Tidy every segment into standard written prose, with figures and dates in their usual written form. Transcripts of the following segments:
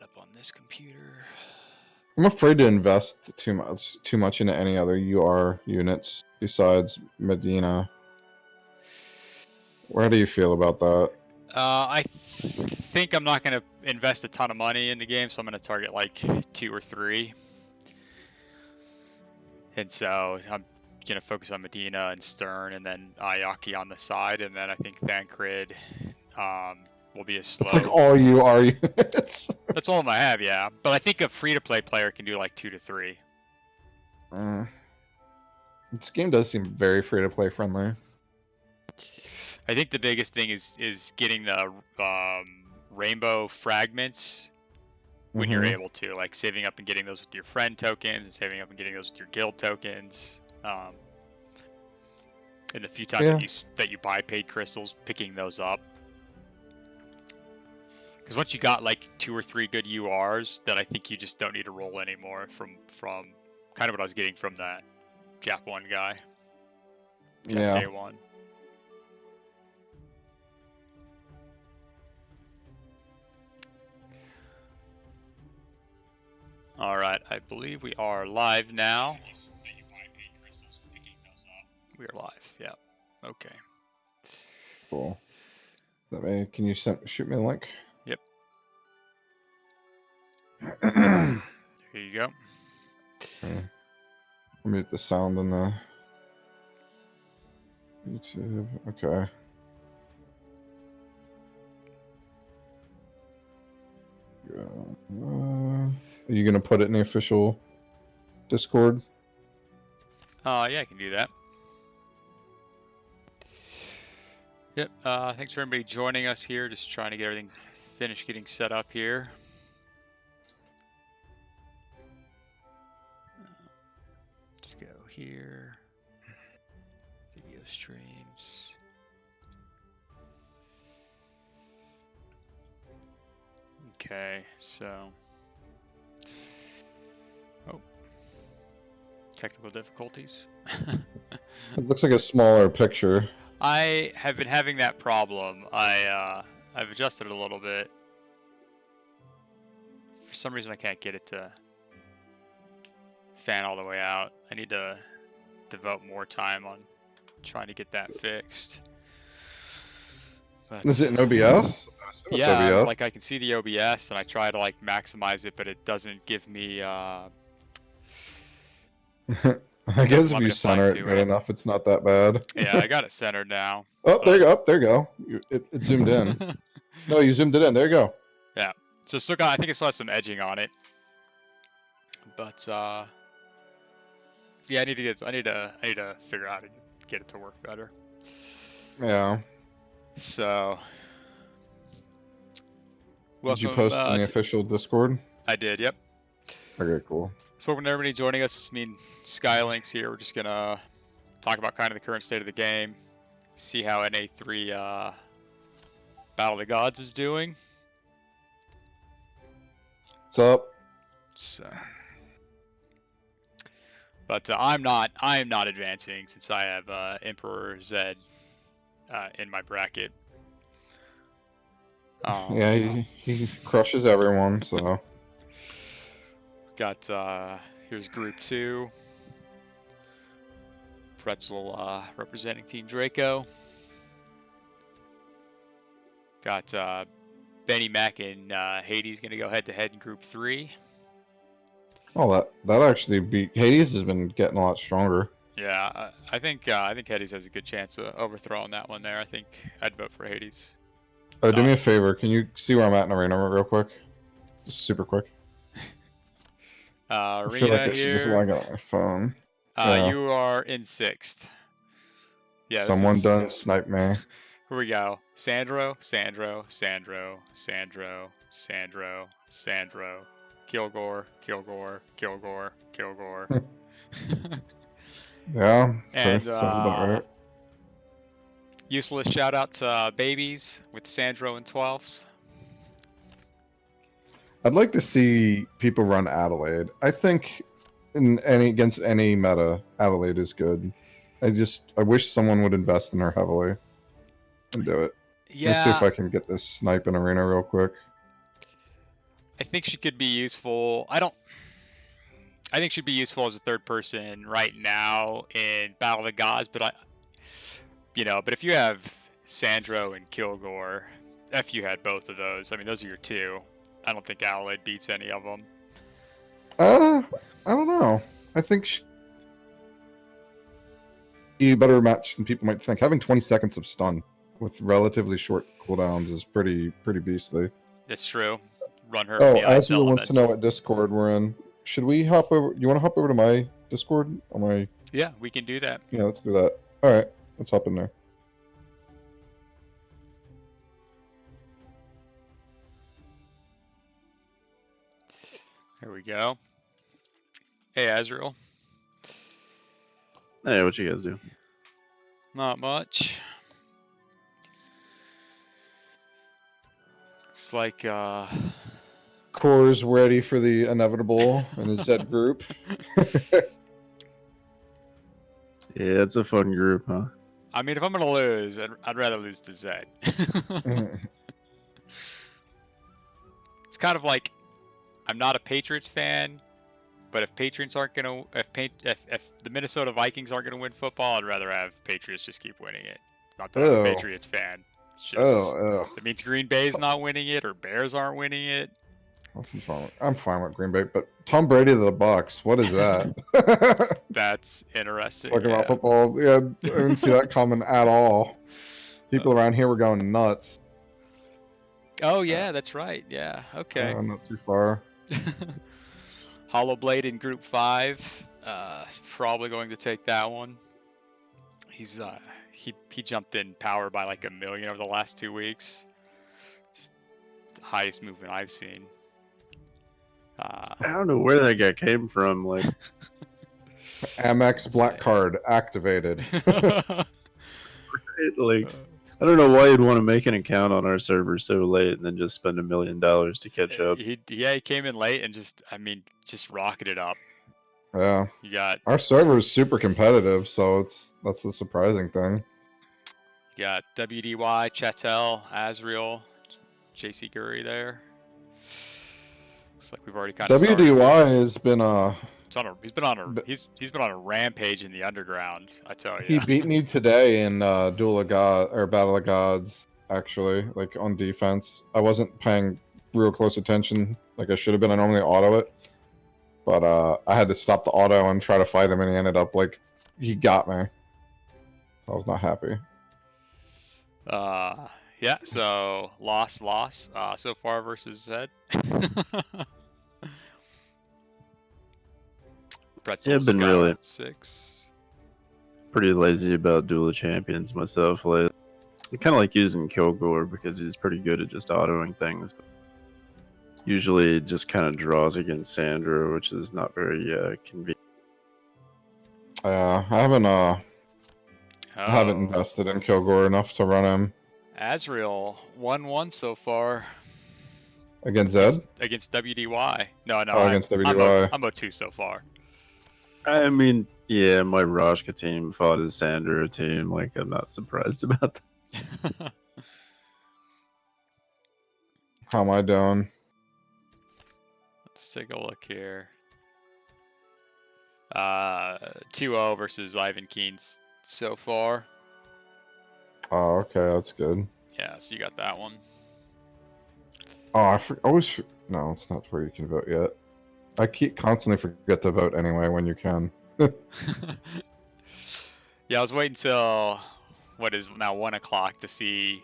that up on this computer. I'm afraid to invest too much into any other UR units besides Medina. How do you feel about that? I think I'm not going to invest a ton of money in the game, so I'm going to target like 2 or 3. And so I'm going to focus on Medina and Stern, and then Ayaki on the side, and then I think Thancred will be a slow. It's like all UR units. That's all I have, yeah. But I think a free-to-play player can do like 2 to 3. This game does seem very free-to-play friendly. I think the biggest thing is getting the rainbow fragments when you're able to, like saving up and getting those with your friend tokens, and saving up and getting those with your guild tokens. And the few times that you buy paid crystals, picking those up. Because once you got like 2 or 3 good URs, then I think you just don't need to roll anymore from kind of what I was getting from that Jap 1 guy. Jap K1. All right, I believe we are live now. We are live. Yeah. Okay. Cool. Can you shoot me a link? Yep. Here you go. Okay. Let me get the sound in the YouTube. Okay. Are you gonna put it in the official Discord? Yeah, I can do that. Yep. Thanks for everybody joining us here. Just trying to get everything finished, getting set up here. Let's go here. Video streams. Okay, so. Oh. Technical difficulties. It looks like a smaller picture. I have been having that problem. I've adjusted it a little bit. For some reason, I can't get it to fan all the way out. I need to devote more time on trying to get that fixed. But, is it an OBS? Yeah, OBS. Like I can see the OBS, and I try to like maximize it, but it doesn't give me. I guess if you center it good enough, it's not that bad. Yeah, I got it centered now. Oh, there you go. There you go. It zoomed in. No, you zoomed it in. There you go. Yeah. So still got. I think it still has some edging on it. But yeah, I need to figure out how to get it to work better. Yeah. So. Did you post in the official Discord? I did. Yep. Okay. Cool. So when everybody joining us, I mean Skylynx here. We're just gonna talk about kind of the current state of the game, see how NA-3 Battle of the Gods is doing. What's up? So, but I am not advancing since I have Emperor Zed in my bracket. Yeah, he crushes everyone. So. Got here's Group 2. Pretzel representing Team Draco. Got Benny Mac and Hades going to go head-to-head in Group 3. Oh, that actually beat Hades has been getting a lot stronger. Yeah, I think Hades has a good chance of overthrowing that one there. I think I'd vote for Hades. Oh, do me a favor. Can you see where I'm at in Arena real quick? Just super quick. Arena I feel like I here. should just log out on my phone. You are in 6th. Yeah. Someone done snipe me. Here we go. Sandro. Kilgore. Yeah. And sounds about right. Useless shout out to Babies with Sandro in 12th. I'd like to see people run Adelaide. I think against any meta, Adelaide is good. I wish someone would invest in her heavily and do it. Yeah. Let's see if I can get this snipe in Arena real quick. I think she could be useful. I think she'd be useful as a third person right now in Battle of the Gods, but but if you have Sandro and Kilgore, if you had both of those, I mean, those are your two. I don't think Adelaide beats any of them. I don't know. I think she a better match than people might think. Having 20 seconds of stun with relatively short cooldowns is pretty beastly. That's true. Run her Oh, from the ice Azhurial element. wants to know what Discord we're in. Should we hop over? You want to hop over to my Discord? Yeah, we can do that. Yeah, let's do that. All right, let's hop in there. Here we go. Hey, Azhurial. Hey, what you guys do? Not much. It's like Core's ready for the inevitable in his Z group. Yeah, it's a fun group, huh? I mean, if I'm gonna lose, I'd rather lose to Zed. It's kind of like I'm not a Patriots fan, but if Patriots aren't gonna, if the Minnesota Vikings aren't gonna win football, I'd rather have Patriots just keep winning it. Not that I'm a Patriots fan. It's just it means Green Bay's not winning it or Bears aren't winning it. I'm fine with Green Bay, but Tom Brady to the Bucks. What is that? That's interesting. Talking about football, yeah, I didn't see that coming at all. People around here were going nuts. Oh yeah, that's right. Yeah, okay. Not too far. Hollow Blade in Group 5 is probably going to take that one. He's he jumped in power by like 1 million over the last 2 weeks. It's the highest movement I've seen. I don't know where that guy came from. Like, Amex Black Card activated. like, I don't know why you'd want to make an account on our server so late and then just spend $1 million to catch up. He came in late and just rocketed up. Yeah. You got our server is super competitive, so that's the surprising thing. You got WDY, Chattel, Azhurial, JC Guri there. Looks like we've already kind of WDY has been he's been on a rampage in the underground, I tell you. He beat me today in Duel of God or Battle of Gods, actually, like on defense. I wasn't paying real close attention like I should have been. I normally auto it, but I had to stop the auto and try to fight him, and he ended up like he got me. I was not happy. Yeah, so loss so far versus Zed. Yeah, I've been really 6. pretty lazy about Duel of Champions myself lately. I kind of like using Kilgore because he's pretty good at just autoing things. But usually it just kind of draws against Sandra, which is not very convenient. I haven't invested in Kilgore enough to run him. Azhurial 1-1 so far. Against Zed? Against WDY. No, against WDY. I'm 0-2 so far. I mean, yeah, my Rashka team fought his Sandra team. Like, I'm not surprised about that. How am I doing? Let's take a look here. 2-0 versus Ivan Keen's so far. Oh, okay, that's good. Yeah, so you got that one. Oh, no, it's not where you can vote yet. I constantly forget to vote anyway when you can. Yeah, I was waiting till what is now 1 o'clock to see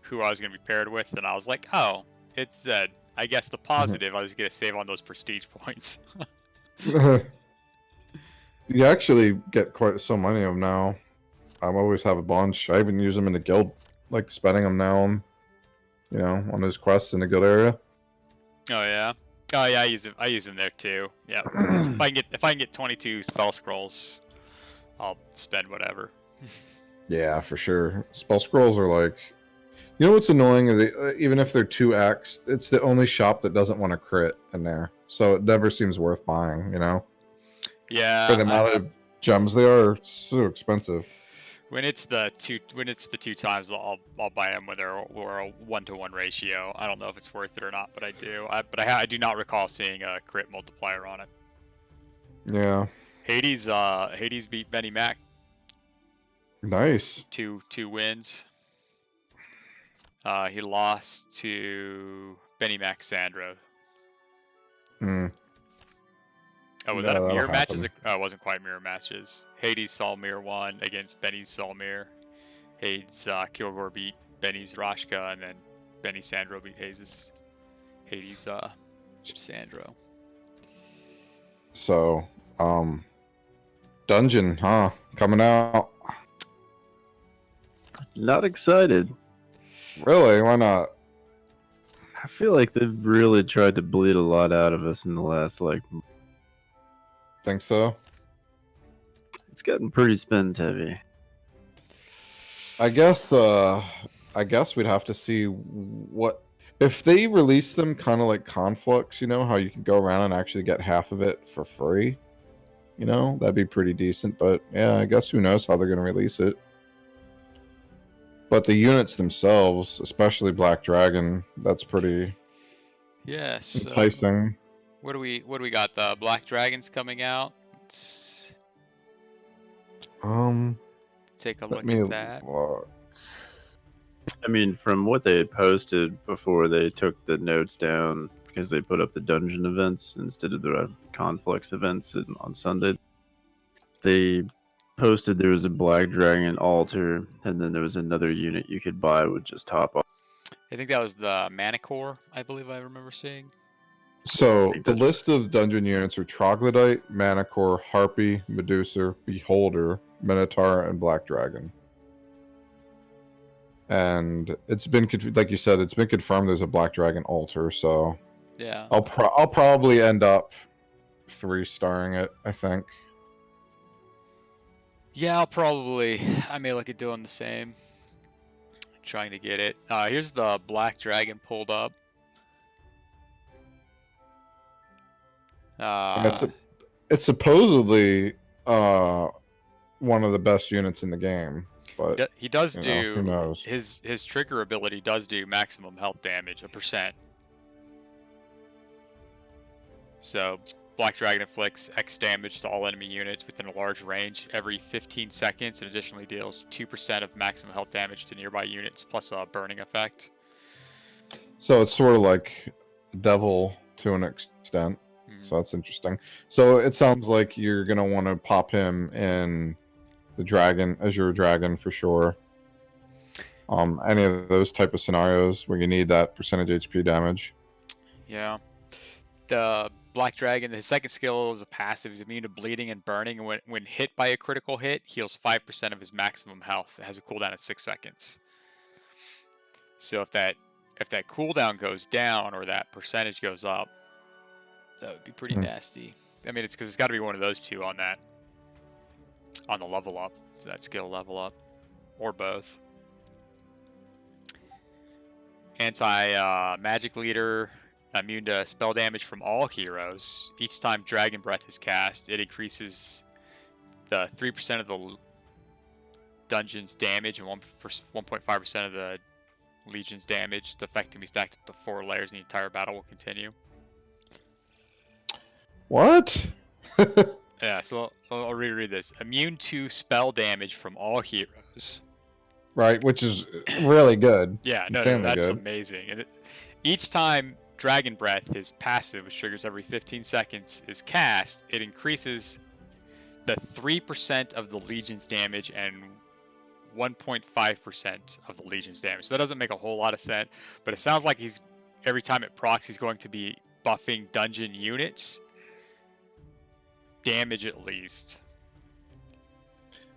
who I was going to be paired with, and I was like, oh, it's Zed. I guess the positive, I was going to save on those prestige points. You actually get quite so many of them now. I always have a bunch. I even use them in the guild, like spending them now on, on those quests in the guild area. Oh yeah. Oh yeah, I use them there too. Yeah. if I can get 22 spell scrolls, I'll spend whatever. Yeah, for sure. Spell scrolls are like, what's annoying? Even if they're 2x, it's the only shop that doesn't want to crit in there, so it never seems worth buying. Yeah. For the amount of gems they are, it's so expensive. When it's the two times, I'll buy them when they're a 1-to-1 ratio. I don't know if it's worth it or not, but I do. I do not recall seeing a crit multiplier on it. Yeah. Hades beat Benny Mac. Nice. Two wins. He lost to Benny Mac Sandro. Hmm. Oh, was Yeah, that a mirror that'll match? happen. Oh, it wasn't quite mirror matches. Hades Salmir won against Benny's Salmir. Hades Kilgore beat Benny's Rashka, and then Benny Sandro beat Hades Sandro. So, Dungeon, huh? Coming out. Not excited. Really? Why not? I feel like they've really tried to bleed a lot out of us in the last, like, Think so? it's gotten pretty spend heavy. I guess we'd have to see what if they release them kind of like Conflux, you know, how you can go around and actually get half of it for free. You know, that'd be pretty decent, but yeah, I guess who knows how they're going to release it. But the units themselves, especially Black Dragon, that's pretty Yes. enticing. What do we got? The Black Dragons coming out. Let's take a Let look me at that. look. I mean, from what they had posted before they took the notes down, because they put up the dungeon events instead of the Conflux events on Sunday, they posted there was a Black Dragon altar, and then there was another unit you could buy with just top off. I think that was the Manicore, I believe I remember seeing. So think the that's list of dungeon units are Troglodyte, Manicore, Harpy, Medusa, Beholder, Minotaur, and Black Dragon. And it's been, like you said, it's been confirmed there's a Black Dragon altar. So Yeah. I'll probably end up 3-starring it, I think. Yeah, I may look at doing the same. Trying to get it. Here's the Black Dragon pulled up. And it's supposedly one of the best units in the game, but he does who do knows? his trigger ability does do maximum health damage, 1%. So Black Dragon inflicts X damage to all enemy units within a large range every 15 seconds, and additionally deals 2% of maximum health damage to nearby units, plus a burning effect. So it's sort of like Devil to an extent. So that's interesting. So it sounds like you're gonna want to pop him in the Dragon, Azure Dragon for sure. Any of those type of scenarios where you need that percentage HP damage. Yeah. The Black Dragon, his second skill is a passive. He's immune to bleeding and burning, and when hit by a critical hit, heals 5% of his maximum health. It has a cooldown of 6 seconds. So if that cooldown goes down or that percentage goes up, that would be pretty nasty. I mean, it's because it's got to be one of those two on the level up, that skill level up, or both. Anti-magic leader, immune to spell damage from all heroes. Each time Dragon Breath is cast, it increases the 3% of the dungeon's damage and 1.5% of the legion's damage. The effect can be stacked up to 4 layers, and the entire battle will continue. What? Yeah, so I'll reread this. Immune to spell damage from all heroes. Right, which is really good. Yeah, no, that's good. amazing. And each time Dragon Breath, his passive, which triggers every 15 seconds, is cast, it increases the 3% of the Legion's damage and 1.5% of the Legion's damage. So that doesn't make a whole lot of sense, but it sounds like every time it procs, he's going to be buffing dungeon units. Damage at least.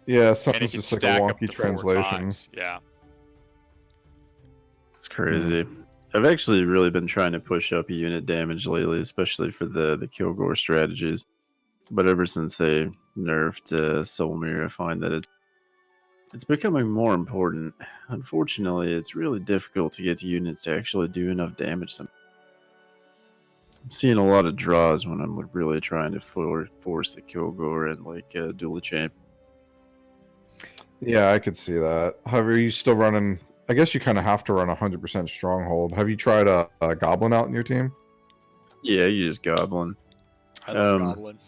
Yeah, And something's it can just like a stack up wonky to 4 translation. times. Yeah. It's crazy. I've actually really been trying to push up unit damage lately, especially for the Kilgore strategies. But ever since they nerfed Solmir, I find that it's becoming more important. Unfortunately, it's really difficult to get units to actually do enough damage. I'm seeing a lot of draws when I'm really trying to force the Kilgore and like dual champ. Yeah, I could see that. However, are you still running? I guess you kind of have to run 100% stronghold. Have you tried a goblin out in your team? Yeah, you use Goblin. I love Goblin.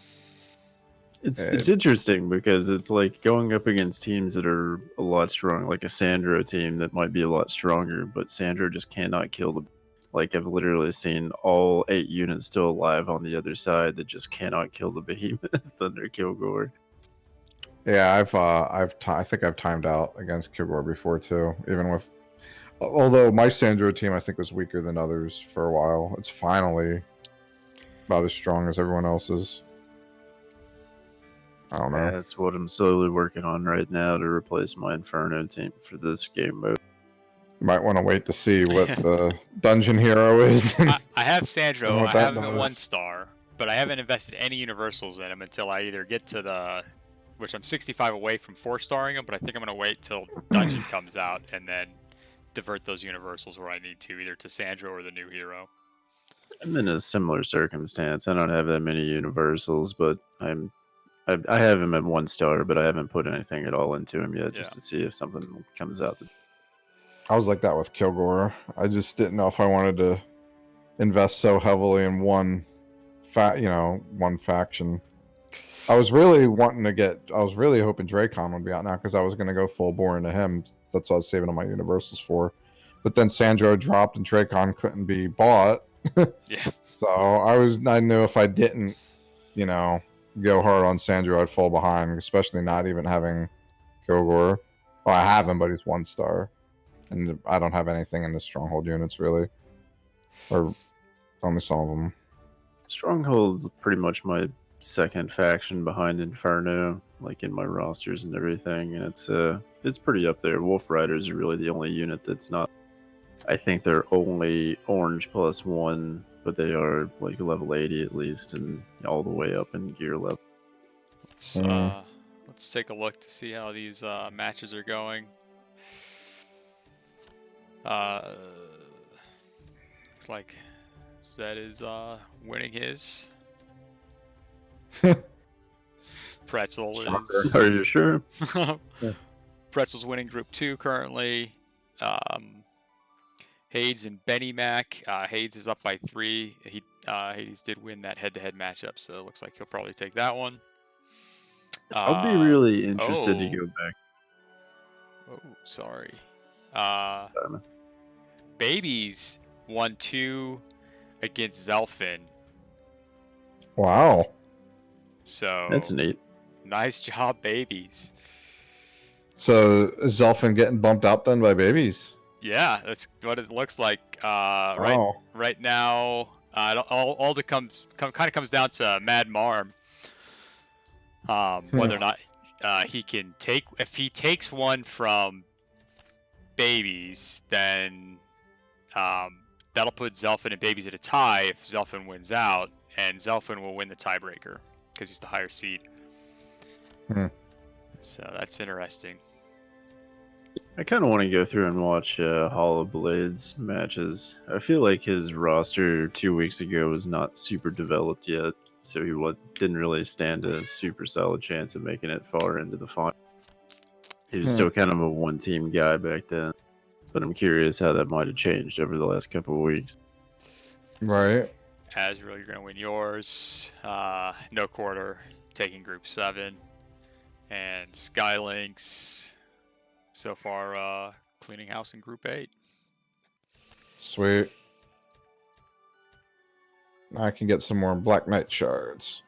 It's interesting because it's like going up against teams that are a lot stronger, like a Sandro team that might be a lot stronger, but Sandro just cannot kill the. Like I've literally seen all 8 units still alive on the other side that just cannot kill the behemoth under Kilgore. Yeah, I think I've timed out against Kilgore before too. Even with, although my Sandro team I think was weaker than others for a while. It's finally about as strong as everyone else's. I don't know. That's what I'm slowly working on right now to replace my Inferno team for this game mode. You might want to wait to see what the dungeon hero is. I have Sandro. And I what that have him at does. 1 star, but I haven't invested any universals in him until I either get to the, which I'm 65 away from 4-starring him, but I think I'm gonna wait till dungeon comes out and then divert those universals where I need to, either to Sandro or the new hero. I'm in a similar circumstance. I don't have that many universals, but I have him at 1 star, but I haven't put anything at all into him yet, just to see if something comes out. I was like that with Kilgore. I just didn't know if I wanted to invest so heavily in one faction. I was really hoping Dracon would be out now because I was going to go full bore into him. That's what I was saving all my universals for. But then Sandro dropped and Dracon couldn't be bought. Yeah. So I knew if I didn't, go hard on Sandro, I'd fall behind, especially not even having Kilgore. Well, I have him, but he's 1 star. And I don't have anything in the stronghold units really, or only some of them. Stronghold's pretty much my second faction behind Inferno, like in my rosters and everything, and it's pretty up there. Wolf Riders are really the only unit that's not. I think they're only orange +1, but they are like level 80 at least, and all the way up in gear level. Let's take a look to see how these matches are going. Looks like Zed is winning his. Pretzel is. Are you sure? Pretzel's winning Group 2 currently. Hades and Benny Mac. Hades is up by 3. Hades did win that head-to-head matchup, so it looks like he'll probably take that one. I'll be really interested to go back. Oh, sorry. Babies 1-2 against Zelfin. Wow. So that's neat. Nice job, Babies. So is Zelfin getting bumped up then by Babies? Yeah, that's what it looks like. Right now, all that kind of comes down to Mad Marm. Whether or not he can take, if he takes one from Babies, then that'll put Zelfin and Babies at a tie if Zelfin wins out, and Zelfin will win the tiebreaker because he's the higher seed. So that's interesting. I kind of want to go through and watch Hollow Blades matches. I feel like his roster 2 weeks ago was not super developed yet, so he didn't really stand a super solid chance of making it far into the final. He was still kind of a one-team guy back then, but I'm curious how that might have changed over the last couple of weeks. Right. Azhurial, you're going to win yours. No quarter, taking Group 7. And Skylynx, so far, cleaning house in Group 8. Sweet. Now I can get some more Black Knight shards.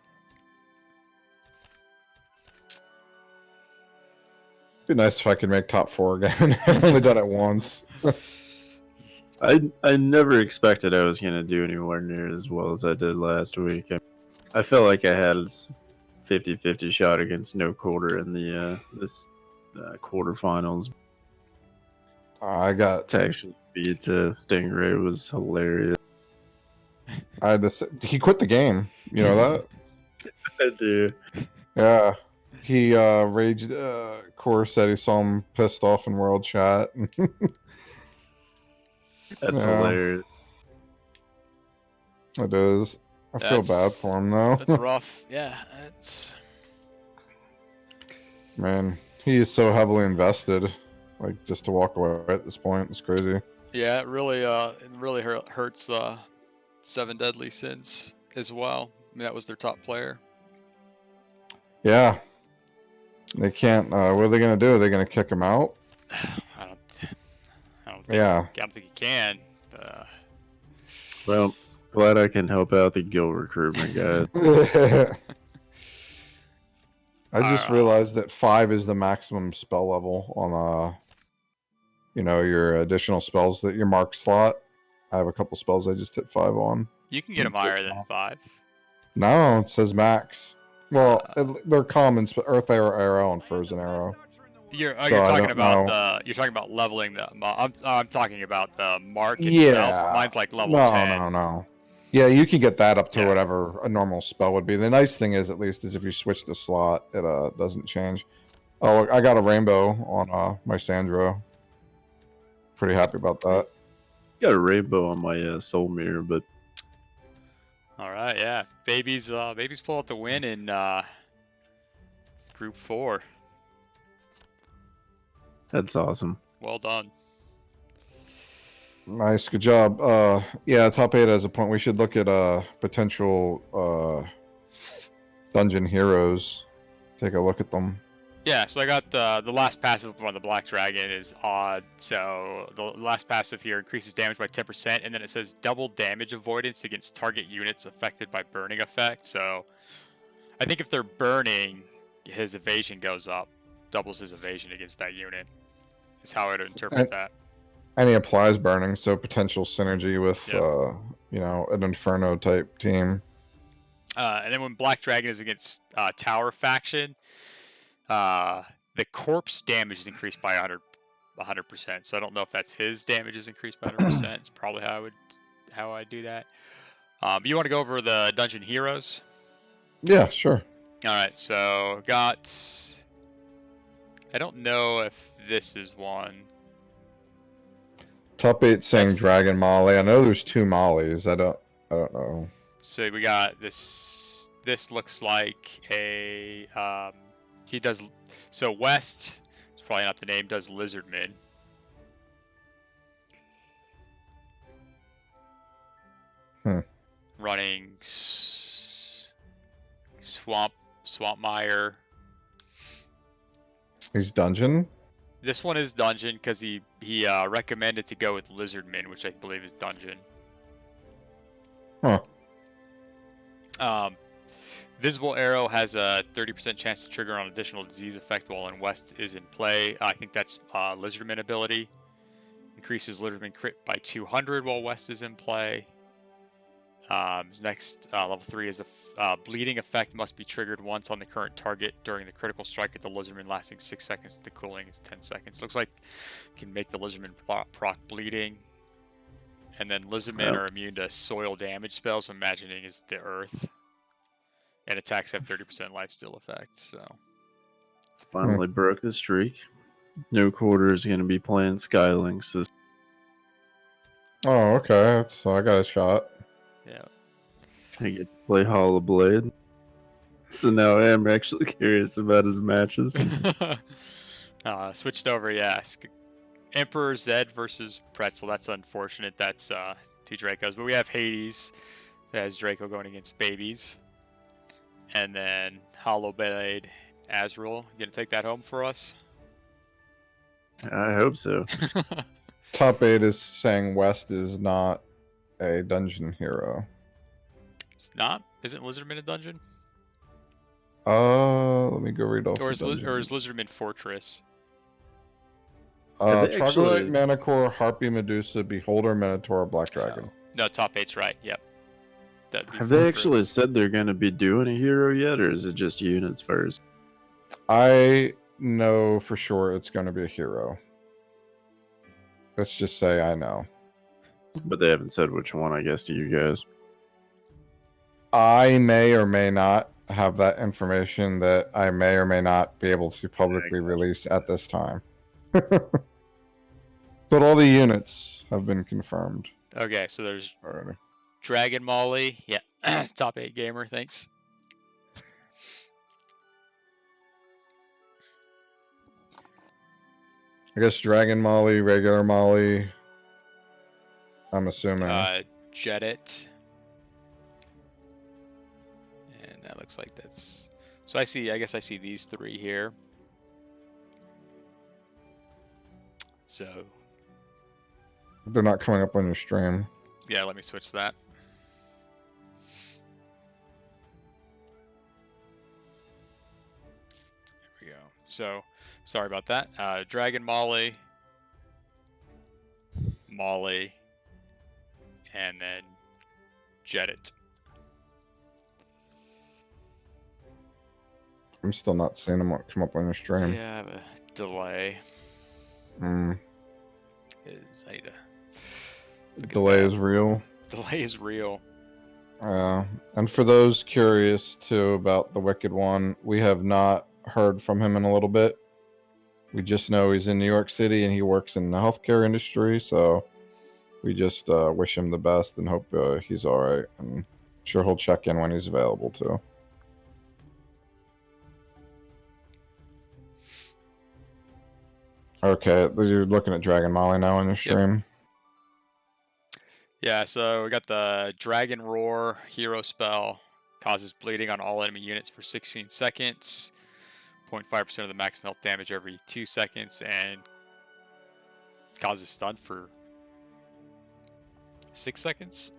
Be nice if I could make top 4 again. I've only done it once. I never expected I was going to do anywhere near as well as I did last week. I felt like I had a 50-50 shot against no quarter in the this quarterfinals. I got to actually beat Stingray was hilarious. I had to. He quit the game. You know that? I do. Yeah. He raged. Core said he saw him pissed off in World Chat. That's hilarious. It is. I feel bad for him though. That's rough. Yeah, it's. Man, He is so heavily invested. Like, just to walk away at this point is crazy. Yeah, it really hurts 7 Deadly Sins as well. I mean, that was their top player. Yeah. They can't. What are they going to do? Are they going to kick him out? I don't think. Yeah. I don't think he can. Well, glad I can help out the guild recruitment guys. I just realized that 5 is the maximum spell level on your additional spells that your mark slot. I have a couple spells I just hit 5 on. You can get them higher than 5. No, it says max. Well, they're commons, but Earth Arrow and Frozen Arrow. You're talking about leveling them. I'm talking about the mark itself. Mine's like level 10. No. Yeah, you can get that up to whatever a normal spell would be. The nice thing is, at least, is if you switch the slot, it doesn't change. Oh, I got a rainbow on my Sandro. Pretty happy about that. Got a rainbow on my soul mirror, but all right, yeah, babies pull out the win in Group 4. That's awesome. Well done. Nice, good job. Yeah, top 8 has a point. We should look at potential dungeon heroes. Take a look at them. Yeah, so I got the last passive on the Black Dragon is odd. So the last passive here increases damage by 10%, and then it says double damage avoidance against target units affected by burning effect. So I think if they're burning, his evasion goes up, doubles his evasion against that unit. Is how I would interpret that. And he applies burning, so potential synergy with an Inferno type team. And then when Black Dragon is against Tower Faction, the corpse damage is increased by 100%. So I don't know if that's his damage is increased by 100%. It's probably how I do that. You want to go over the dungeon heroes? Yeah, sure. All right. So got. I don't know if this is one. Top 8 saying Dragon Molly. I know there's 2 Mollies. I don't know. So we got this. This looks like a. He does. So West, it's probably not the name, does Lizardman. Running Swampmire. He's dungeon? This one is dungeon because he recommended to go with Lizardman, which I believe is dungeon. Huh. Visible Arrow has a 30% chance to trigger on additional disease effect while in West is in play. I think that's Lizardman ability. Increases Lizardman crit by 200 while West is in play. Next, level 3 is a bleeding effect must be triggered once on the current target during the critical strike at the Lizardman lasting 6 seconds. The cooling is 10 seconds. Looks like can make the Lizardman proc bleeding. And then Lizardmen are immune to soil damage spells, so imagining is the earth. And attacks have 30% lifesteal effect, so. Finally broke the streak. No Quarter is going to be playing Skylynx this. Oh, okay. So I got a shot. Yeah. I get to play Hollow Blade. So now I am actually curious about his matches. Switched over, yeah. Emperor Zed versus Pretzel. That's unfortunate. That's 2 Dracos. But we have Hades as Draco going against babies. And then Hollow Blade Azhurial. You gonna take that home for us? I hope so. Top 8 is saying West is not a dungeon hero. It's not? Isn't Lizardman a dungeon? Let me go read off. Or is Lizardman Fortress? Troglodyte, Manicore, Harpy, Medusa, Beholder, Minotaur, Black Dragon. No, top 8's right. Yep. Have they actually said they're going to be doing a hero yet, or is it just units first? I know for sure it's going to be a hero. Let's just say I know. But they haven't said which one, I guess, to you guys. I may or may not have that information that I may or may not be able to publicly release at this time. But all the units have been confirmed. Okay, so there's already. Dragon Molly. Yeah, top 8 gamer, thanks. I guess Dragon Molly, regular Molly. I'm assuming. Jet it. And that looks like that's... So I guess I see these three here. So... They're not coming up on your stream. Yeah, let me switch that. There we go. So, sorry about that. Dragon Molly, Molly, and then Jet it. I'm still not seeing them come up on your stream. Yeah, I have a delay. Is I need to Delay is real. Delay is real. And for those curious too about the Wicked One, we have not heard from him in a little bit. We just know he's in New York City and he works in the healthcare industry, so we just wish him the best and hope he's all right. And sure he'll check in when he's available too. Okay, you're looking at Dragon Molly now on your stream. Yeah, so we got the Dragon Roar hero spell. Causes bleeding on all enemy units for 16 seconds. 0.5% of the maximum health damage every 2 seconds. And causes stun for 6 seconds.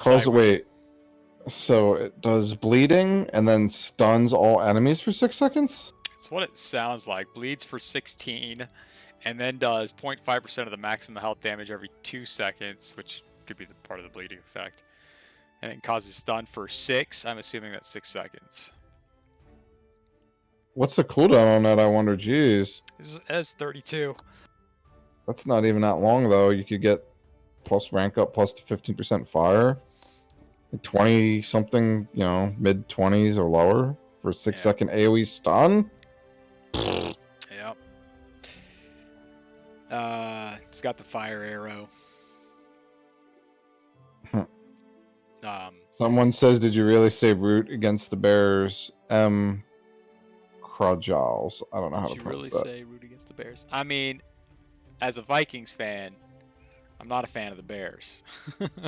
Wait. So it does bleeding and then stuns all enemies for 6 seconds? That's what it sounds like. Bleeds for 16, and then does 0.5% of the maximum health damage every 2 seconds, which could be the part of the bleeding effect. And it causes stun for 6. I'm assuming that's 6 seconds. What's the cooldown on that, I wonder? Jeez. This is 32. That's not even that long, though. You could get plus rank up plus 15% fire. 20 something, you know, mid 20s or lower for a 6 second AoE stun. Yep. It's got the fire arrow. Someone says, "Did you really say root against the Bears?" Crojals. I don't know how to pronounce that. Did you really say root against the Bears? I mean, as a Vikings fan, I'm not a fan of the Bears.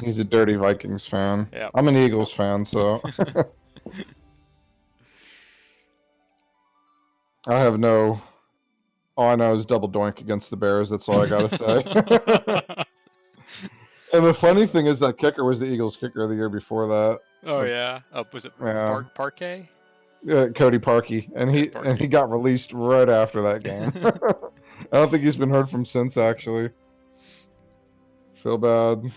He's a dirty Vikings fan. Yep. I'm an Eagles fan, so I have no. All I know is double doink against the Bears. That's all I gotta say. And the funny thing is that kicker was the Eagles kicker of the year before that. Oh yeah. Was it Parquet? Yeah, Cody Parkey, and he got released right after that game. I don't think he's been heard from since, actually. Feel bad.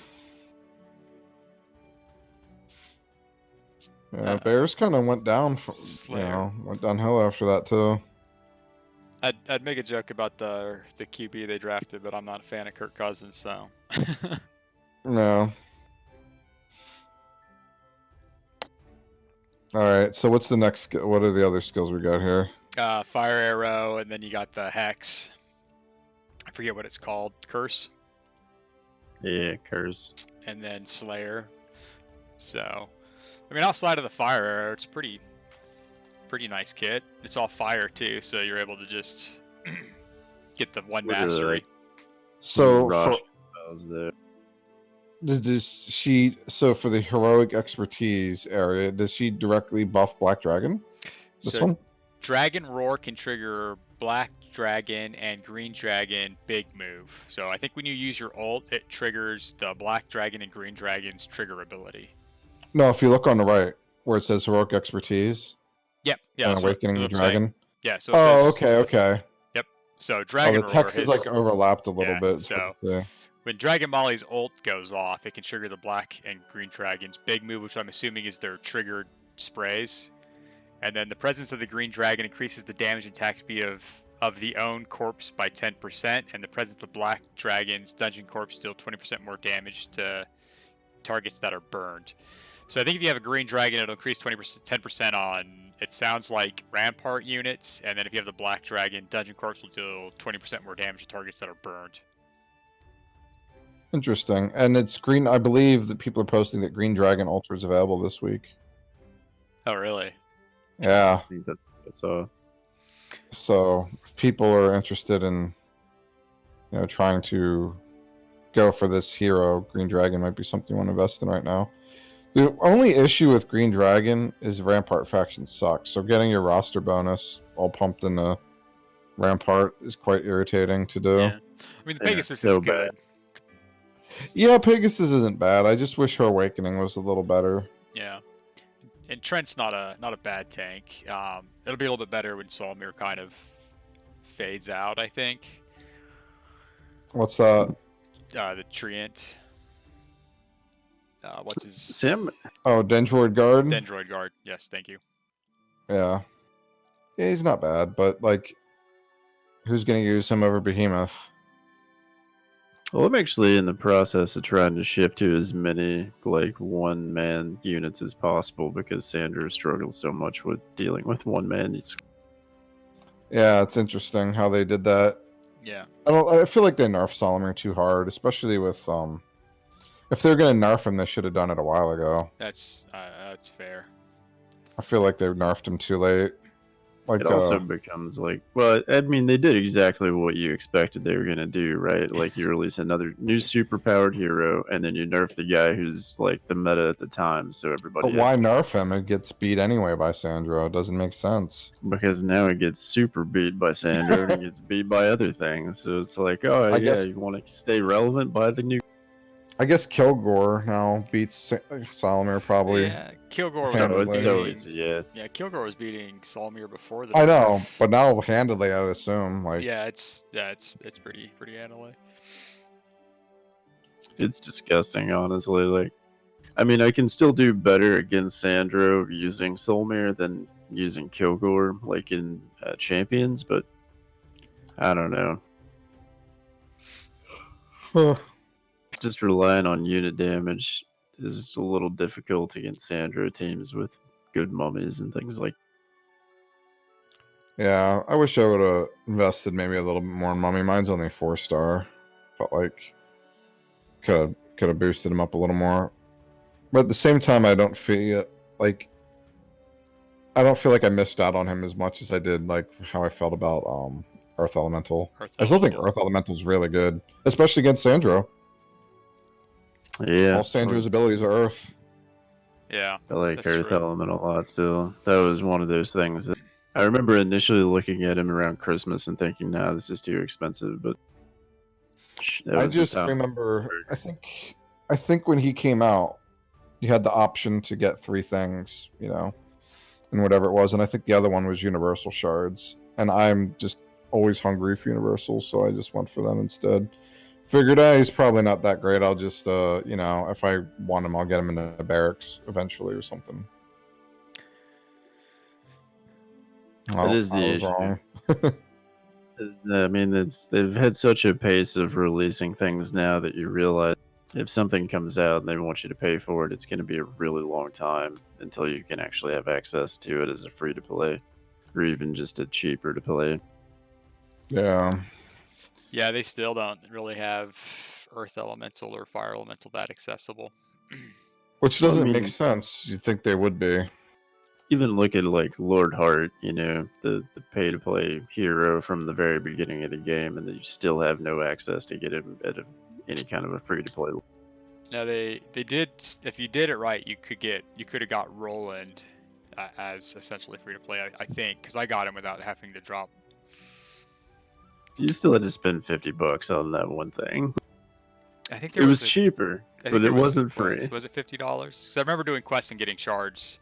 Yeah, Bears kind of went down, went downhill after that too. I'd make a joke about the QB they drafted, but I'm not a fan of Kirk Cousins, so. No. All right. So what's the next? What are the other skills we got here? Fire arrow, and then you got the hex. I forget what it's called. Curse. Yeah, curse. And then Slayer. So, I mean, outside of the fire arrow, it's pretty nice kit. It's all fire too, so you're able to just get the one mastery. So for the heroic expertise area, does she directly buff Black Dragon? This one? Dragon Roar can trigger Black Dragon and Green Dragon big move. So I think when you use your ult, it triggers the Black Dragon and Green Dragon's trigger ability. No, if you look on the right where it says heroic expertise. Yep. Yeah. And awakening the dragon. Yeah. So. Okay. Yep. So Dragon Roar. The text is like overlapped a little bit. So. Yeah. When Dragon Molly's ult goes off, it can trigger the Black and Green Dragon's big move, which I'm assuming is their triggered sprays. And then the presence of the Green Dragon increases the damage and attack speed of the own corpse by 10%, and the presence of the Black Dragon's Dungeon Corpse deal 20% more damage to targets that are burned. So I think if you have a Green Dragon, it'll increase 10% on, it sounds like, Rampart units, and then if you have the Black Dragon, Dungeon Corpse will deal 20% more damage to targets that are burned. Interesting. And it's green. I believe that people are posting that Green Dragon Ultra is available this week. Oh, really? Yeah. I think that's I saw. So if people are interested in, trying to go for this hero, Green Dragon might be something you want to invest in right now. The only issue with Green Dragon is Rampart faction sucks. So getting your roster bonus all pumped into Rampart is quite irritating to do. Yeah. I mean, the Pegasus so is good. Yeah, Pegasus isn't bad. I just wish her Awakening was a little better. Yeah. And Trent's not a bad tank. It'll be a little bit better when Solmir kind of fades out, I think. What's that? The Treant. What's his... Sam? Oh, Dendroid Guard? Dendroid Guard. Yes, thank you. Yeah. Yeah, he's not bad, but, like, who's going to use him over Behemoth? Well, I'm actually in the process of trying to shift to as many, like, one-man units as possible because Sandra struggles so much with dealing with one-man. Yeah, it's interesting how they did that. Yeah. I feel like they nerfed Solomir too hard, especially with, if they're going to nerf him, they should have done it a while ago. That's fair. I feel like they nerfed him too late. Like, It also becomes like, well, I mean, they did exactly what you expected they were going to do, right? Like, you release another new super-powered hero, and then you nerf the guy who's, like, the meta at the time, so everybody... But why nerf him? It gets beat anyway by Sandro. It doesn't make sense. Because now it gets super beat by Sandro, and it gets beat by other things, so it's like, oh, yeah, you want to stay relevant, buy the new... I guess Kilgore now beats Solomir probably. Yeah, Kilgore was Handedly. it's so easy, yeah. Yeah, Kilgore was beating Solmir before the I know, nerf. but now handedly, I would assume. Like, Yeah, it's pretty handily. It's disgusting, honestly. Like, I mean, I can still do better against Sandro using Solmir than using Kilgore, like in Champions, but I don't know. Just relying on unit damage is a little difficult against Sandro teams with good mummies and things like. Yeah, I wish I would have invested maybe a little bit more in Mummy. Mine's only 4-star. Felt like could have boosted him up a little more. But at the same time, I don't feel like I missed out on him as much as I did like how I felt about Earth Elemental. I still think Earth Elemental's really good, especially against Sandro. Yeah, all Sandro's abilities are Earth. Yeah, I like that's Earth true. Element a lot still. That was one of those things that I remember initially looking at him around Christmas and thinking, nah, this is too expensive, but I just remember, I think when he came out, you had the option to get 3 things, and whatever it was, and I think the other one was Universal Shards, and I'm just always hungry for Universals, so I just went for them instead. Figured he's probably not that great. I'll just, if I want him, I'll get him into the barracks eventually or something. That is the issue. Wrong. I mean, they've had such a pace of releasing things now that you realize if something comes out and they want you to pay for it, it's going to be a really long time until you can actually have access to it as a free-to-play, or even just a cheaper to play. Yeah. Yeah, they still don't really have Earth Elemental or Fire Elemental that accessible. Which doesn't make sense. You'd think they would be. Even look at like Lord Heart, the pay-to-play hero from the very beginning of the game, and you still have no access to get him at any kind of a free-to-play. No, they did. If you did it right, you could have got Roland as essentially free-to-play. I think because I got him without having to drop. You still had to spend $50 on that one thing. I think it was cheaper, but it wasn't free. Was it $50? Because I remember doing quests and getting shards.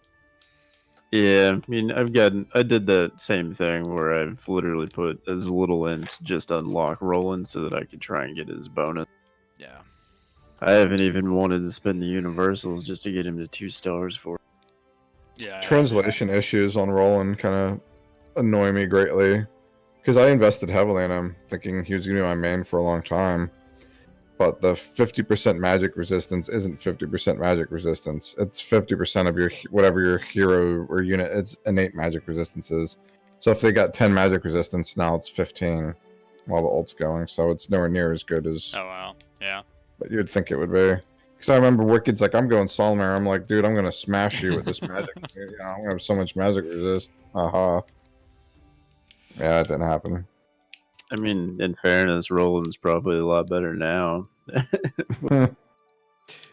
Yeah, I mean, I did that same thing where I've literally put as little in to just unlock Roland so that I could try and get his bonus. Yeah. I haven't even wanted to spend the Universals just to get him to 2 stars for it. Yeah. Translation issues on Roland kind of annoy me greatly. Because I invested heavily in him, thinking he was going to be my main for a long time. But the 50% magic resistance isn't 50% magic resistance. It's 50% of your whatever your hero or unit its innate magic resistance is. So if they got 10 magic resistance, now it's 15 while the ult's going. So it's nowhere near as good as... Oh, wow. Yeah. But you'd think it would be. Because I remember Wicked's like, I'm going Solmir. I'm like, dude, I'm going to smash you with this magic. I'm going to have so much magic resist. Aha. Yeah, it didn't happen. I mean, in fairness, Roland's probably a lot better now.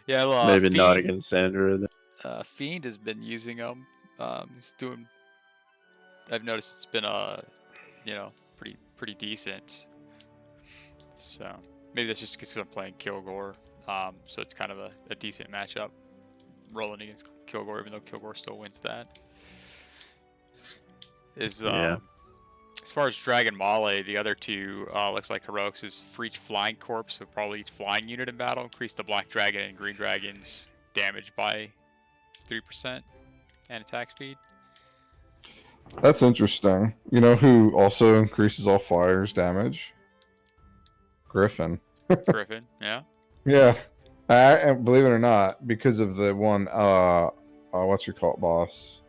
Yeah, well, Maybe not against Sandra. Fiend has been using them. He's doing. I've noticed it's been pretty decent. So maybe that's just because I'm playing Kilgore. So it's kind of a decent matchup. Rolling against Kilgore, even though Kilgore still wins that. Yeah. As far as Dragon Male, the other two looks like heroics is for each flying corpse, so probably each flying unit in battle, increase the black dragon and green dragon's damage by 3% and attack speed. That's interesting. You know who also increases all flyers' damage? Griffin. Griffin, yeah. Yeah. And believe it or not, because of the one, what's your call it, boss?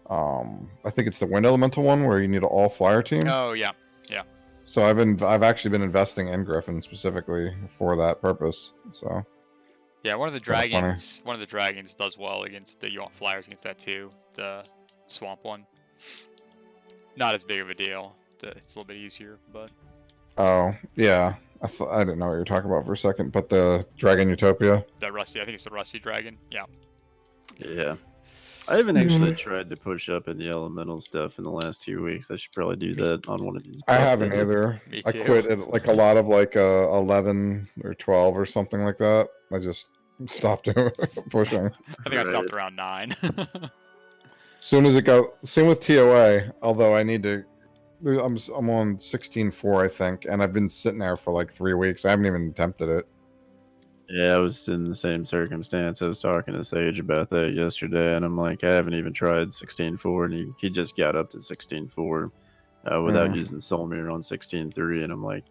I think it's the wind elemental one where you need an all flyer team. Oh yeah, yeah. So I've actually been investing in Griffin specifically for that purpose. So yeah, one of the dragons does well against you want flyers against that too. The swamp one. Not as big of a deal. It's a little bit easier, but. Oh yeah, I didn't know what you were talking about for a second, but the Dragon Utopia. The rusty, I think it's the rusty dragon. Yeah. Yeah. I haven't actually tried to push up in the elemental stuff in the last 2 weeks. I should probably do that on one of these. I haven't either. Me I too. quit at like a lot of like 11 or 12 or something like that. I just stopped pushing. I think I stopped around 9. Soon as it got, same with TOA. Although I need to, I'm on 16.4 I think, and I've been sitting there for like 3 weeks. I haven't even attempted it. Yeah, I was in the same circumstance. I was talking to Sage about that yesterday, and I'm like, I haven't even tried 16.4, and he just got up to 16.4 without using Solmir on 16.3, and I'm like,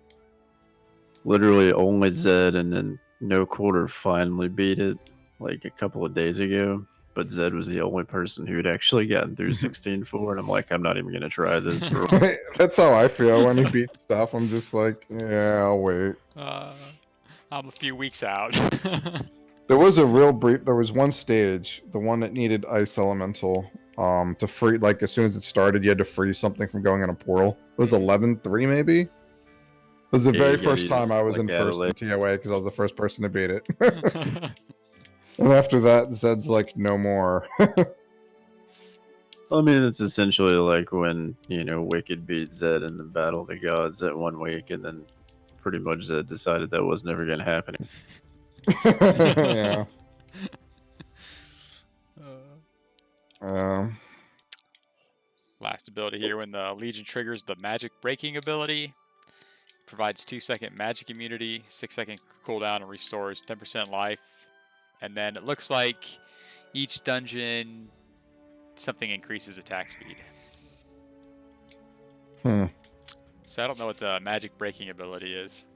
literally only Zed and then No Quarter finally beat it like a couple of days ago, but Zed was the only person who had actually gotten through 16.4, and I'm like, I'm not even going to try this. That's how I feel when he beats stuff. I'm just like, yeah, I'll wait. I'm a few weeks out. There was a real brief. There was one stage, the one that needed Ice Elemental, to free. Like as soon as it started, you had to freeze something from going in a portal. It was 11-3 maybe. It was the very first time I was in first in TOA because I was the first person to beat it. And after that, Zed's like, no more. I mean, it's essentially like when Wicked beat Zed in the Battle of the Gods that 1 week, and then pretty much Zed decided that was never going to happen. Yeah. Last ability here, when the Legion triggers the magic breaking ability, provides 2-second magic immunity, 6-second cooldown, and restores 10% life. And then it looks like each dungeon, something increases attack speed. So I don't know what the magic breaking ability is.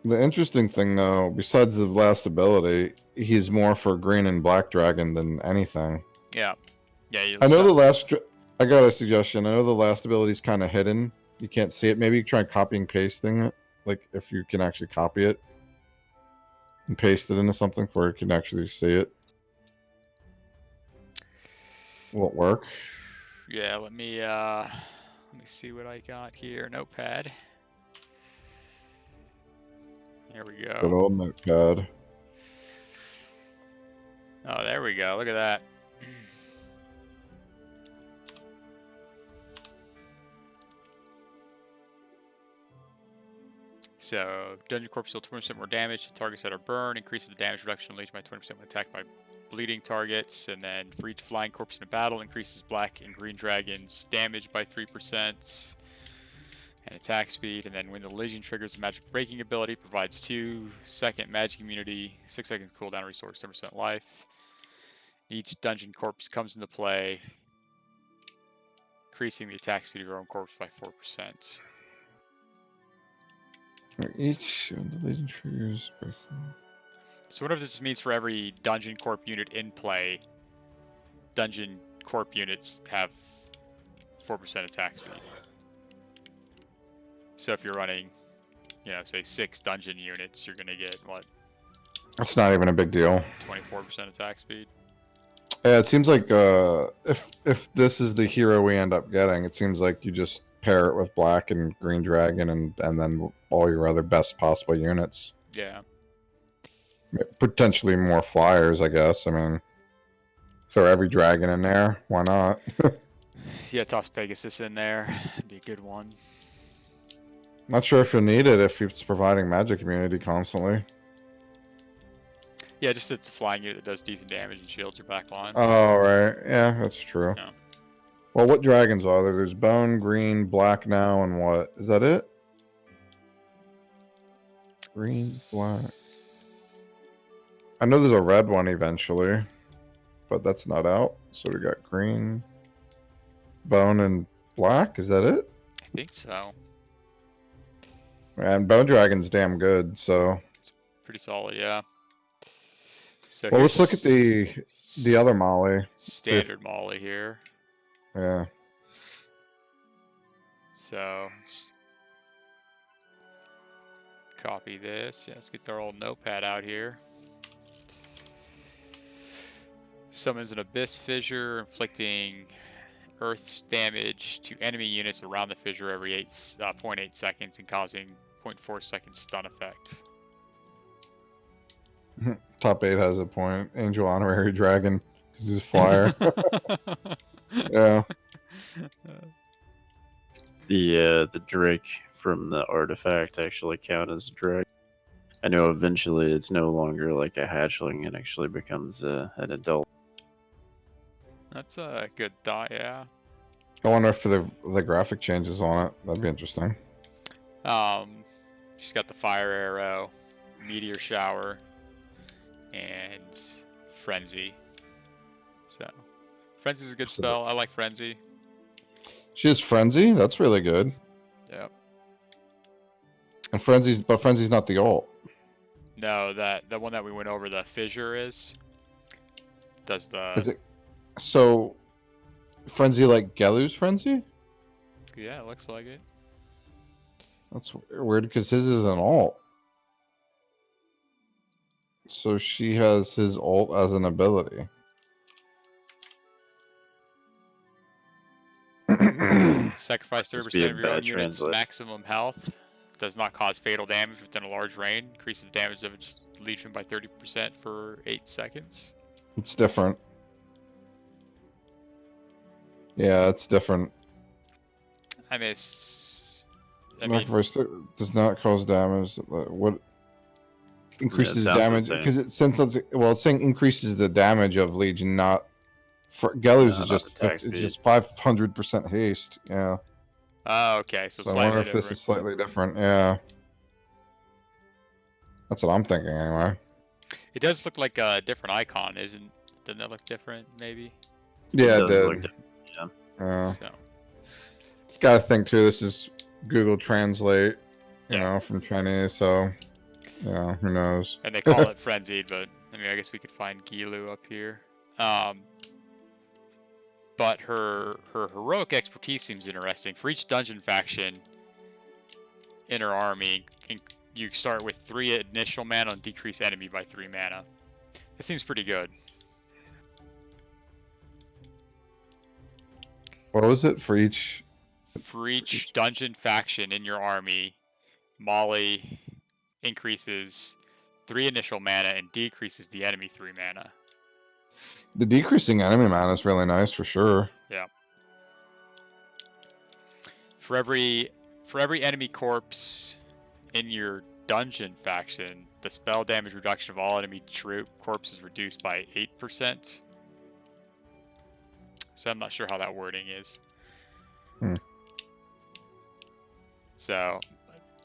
The interesting thing, though, besides the last ability, he's more for green and black dragon than anything. Yeah. I know the last. I got a suggestion. I know the last ability is kind of hidden. You can't see it. Maybe you try copy and pasting it. Like if you can actually copy it and paste it into something where you can actually see it. Will it work? Yeah. Let me see what I got here. Notepad. There we go. Good old notepad. Oh, there we go. Look at that. So, Dungeon Corpse deal 20% more damage to targets that are burned, increases the damage reduction Legion by 20% when attacked by bleeding targets, and then for each flying corpse in a battle, increases black and green dragons damage by 3% and attack speed. And then when the Legion triggers the magic breaking ability, provides 2-second magic immunity, 6-second cooldown, restores 10% life. Each dungeon corpse comes into play, increasing the attack speed of your own corpse by 4%. Each of the Legion triggers. So whatever this means for every dungeon corp unit in play, dungeon corp units have 4% attack speed. So if you're running, say 6 dungeon units, you're gonna get what? That's not even a big deal. 24% attack speed. Yeah, it seems like if this is the hero we end up getting, it seems like you just pair it with black and green dragon and then all your other best possible units. Yeah. Potentially more flyers, I guess. I mean, throw every dragon in there. Why not? Yeah, toss Pegasus in there. Be a good one. Not sure if you'll need it if it's providing magic immunity constantly. Yeah, just it's a flying unit that does decent damage and shields your back line. Oh, right. Yeah, that's true. Yeah. Well, what dragons are there? There's bone, green, black now, and what? Is that it? Green, black. I know there's a red one eventually, but that's not out. So we got green, bone, and black. Is that it? I think so. And bone dragon's damn good. So, Pretty solid, yeah. So well, let's look at here's the other Molly. standard Molly here. Yeah. So copy this. Yeah, let's get our old notepad out here. Summons an Abyss Fissure, inflicting Earth's damage to enemy units around the fissure every 0.8 seconds and causing 0.4 second stun effect. Top 8 has a point. Angel Honorary Dragon, because he's a flyer. Yeah. The Drake from the artifact actually count as a Drake. I know eventually it's no longer like a hatchling, it actually becomes an adult. That's a good dot, yeah. I wonder if the graphic changes on it. That'd be interesting. She's got the fire arrow, meteor shower, and frenzy. So, frenzy's a good spell. I like frenzy. She has Frenzy. That's really good. Yep. And Frenzy's not the ult. No, the one that we went over, the fissure does the. Is it? So, Frenzy like Gelu's Frenzy? Yeah, it looks like it. That's weird because his is an ult. So she has his ult as an ability. Sacrifice 30% be a of your own bad unit's translate. maximum health. Does not cause fatal damage within a large range. Increases the damage of its legion by 30% for 8 seconds. It's different. Yeah, it's different. I mean, Sacrifice does not cause damage. What increases sounds damage? insane. Because it's saying increases the damage of Legion, not. For Gelu's No, is not just attack it's speed. just 500% haste. Yeah. oh, okay. So So I slightly wonder if different. this is slightly different. Yeah. That's what I'm thinking anyway. It does look like a different icon, doesn't that look different? Maybe. Yeah, it does did. look different, yeah. Yeah. So. Gotta think too. This is Google Translate, you Yeah. know, from Chinese. So, yeah, who knows? And they call it frenzied, but I mean, I guess we could find Gilu up here. But her heroic expertise seems interesting. For each dungeon faction in her army, you start with 3 initial mana and decrease enemy by 3 mana. That seems pretty good. What was it for each? For each dungeon faction in your army, Molly increases 3 initial mana and decreases the enemy 3 mana. The decreasing enemy mana is really nice for sure. Yeah. For every enemy corpse in your dungeon faction, the spell damage reduction of all enemy troop corpses is reduced by 8%. So I'm not sure how that wording is. So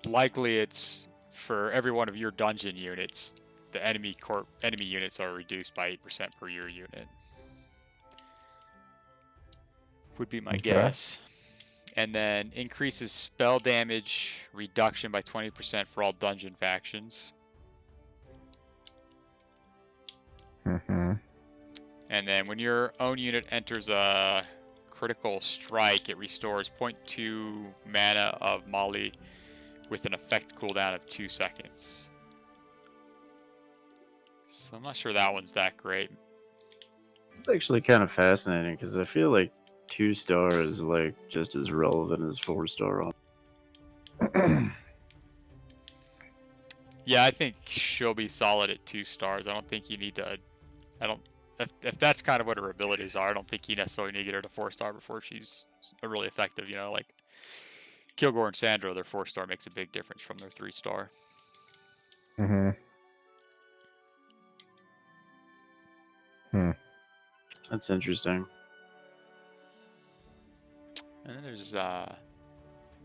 likely it's for every one of your dungeon units, the enemy units are reduced by 8% per your unit. Would be my guess. And then increases spell damage reduction by 20% for all dungeon factions. Mm-hmm. And then when your own unit enters a critical strike, it restores 0.2 mana of Molly with an effect cooldown of 2 seconds. So I'm not sure that one's that great. It's actually kind of fascinating because I feel like 2-star is like just as relevant as 4-star on. Yeah, I think she'll be solid at 2 stars. I don't think you need to. I don't. If that's kind of what her abilities are, I don't think you necessarily need to get her to 4-star before she's really effective. You know, like Kilgore and Sandro, their 4-star makes a big difference from their 3-star. Mm-hmm. That's interesting. And then there's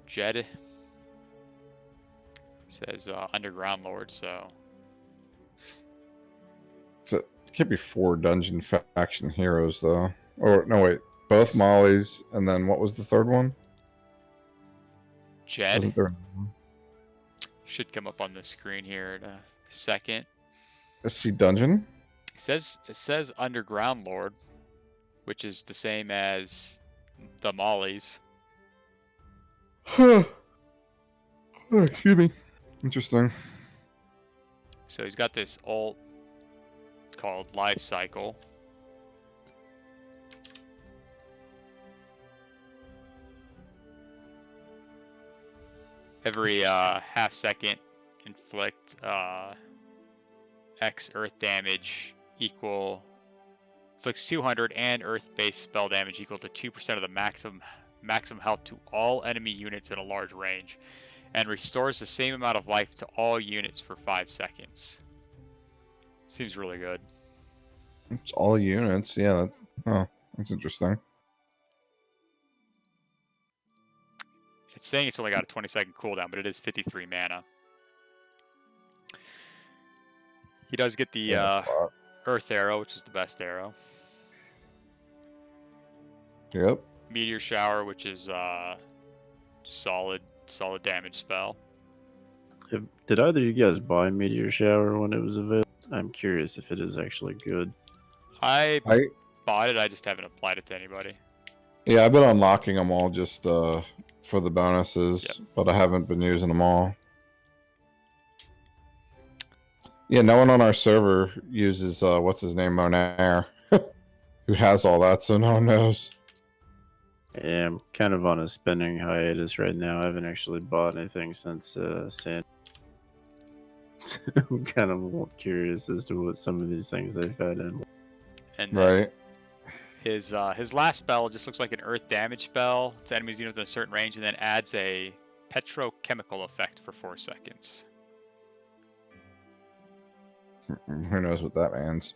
Jed. Says Underground Lord, so It can't be 4 dungeon faction heroes though. Or no, wait, both Mollies, and then what was the third one? Jed Wasn't there? should come up on the screen here in a second. SC dungeon. It says Underground Lord, which is the same as the Mollies. Oh, excuse me. Interesting. So he's got this ult called Life Cycle. Every half second, inflict X Earth damage equal inflicts 200 and Earth-based spell damage equal to 2% of the maximum health to all enemy units in a large range, and restores the same amount of life to all units for 5 seconds. Seems really good. It's all units. Yeah. That's interesting. It's saying it's only got a 20-second cooldown, but it is 53 mana. He does get the Earth Arrow, which is the best arrow. Yep. Meteor Shower, which is solid damage spell. Did either of you guys buy Meteor Shower when it was available? I'm curious if it is actually good. I bought it, I just haven't applied it to anybody. Yeah, I've been unlocking them all just for the bonuses, Yep. but I haven't been using them all. Yeah, no one on our server uses what's his name, Monair, who has all that, so no one knows. Yeah, I'm kind of on a spending hiatus right now. I haven't actually bought anything since Sand. I'm kind of curious as to what some of these things they've had in. And then Right. his last spell just looks like an earth damage spell to enemies units within a certain range, and then adds a petrochemical effect for 4 seconds. Who knows what that means?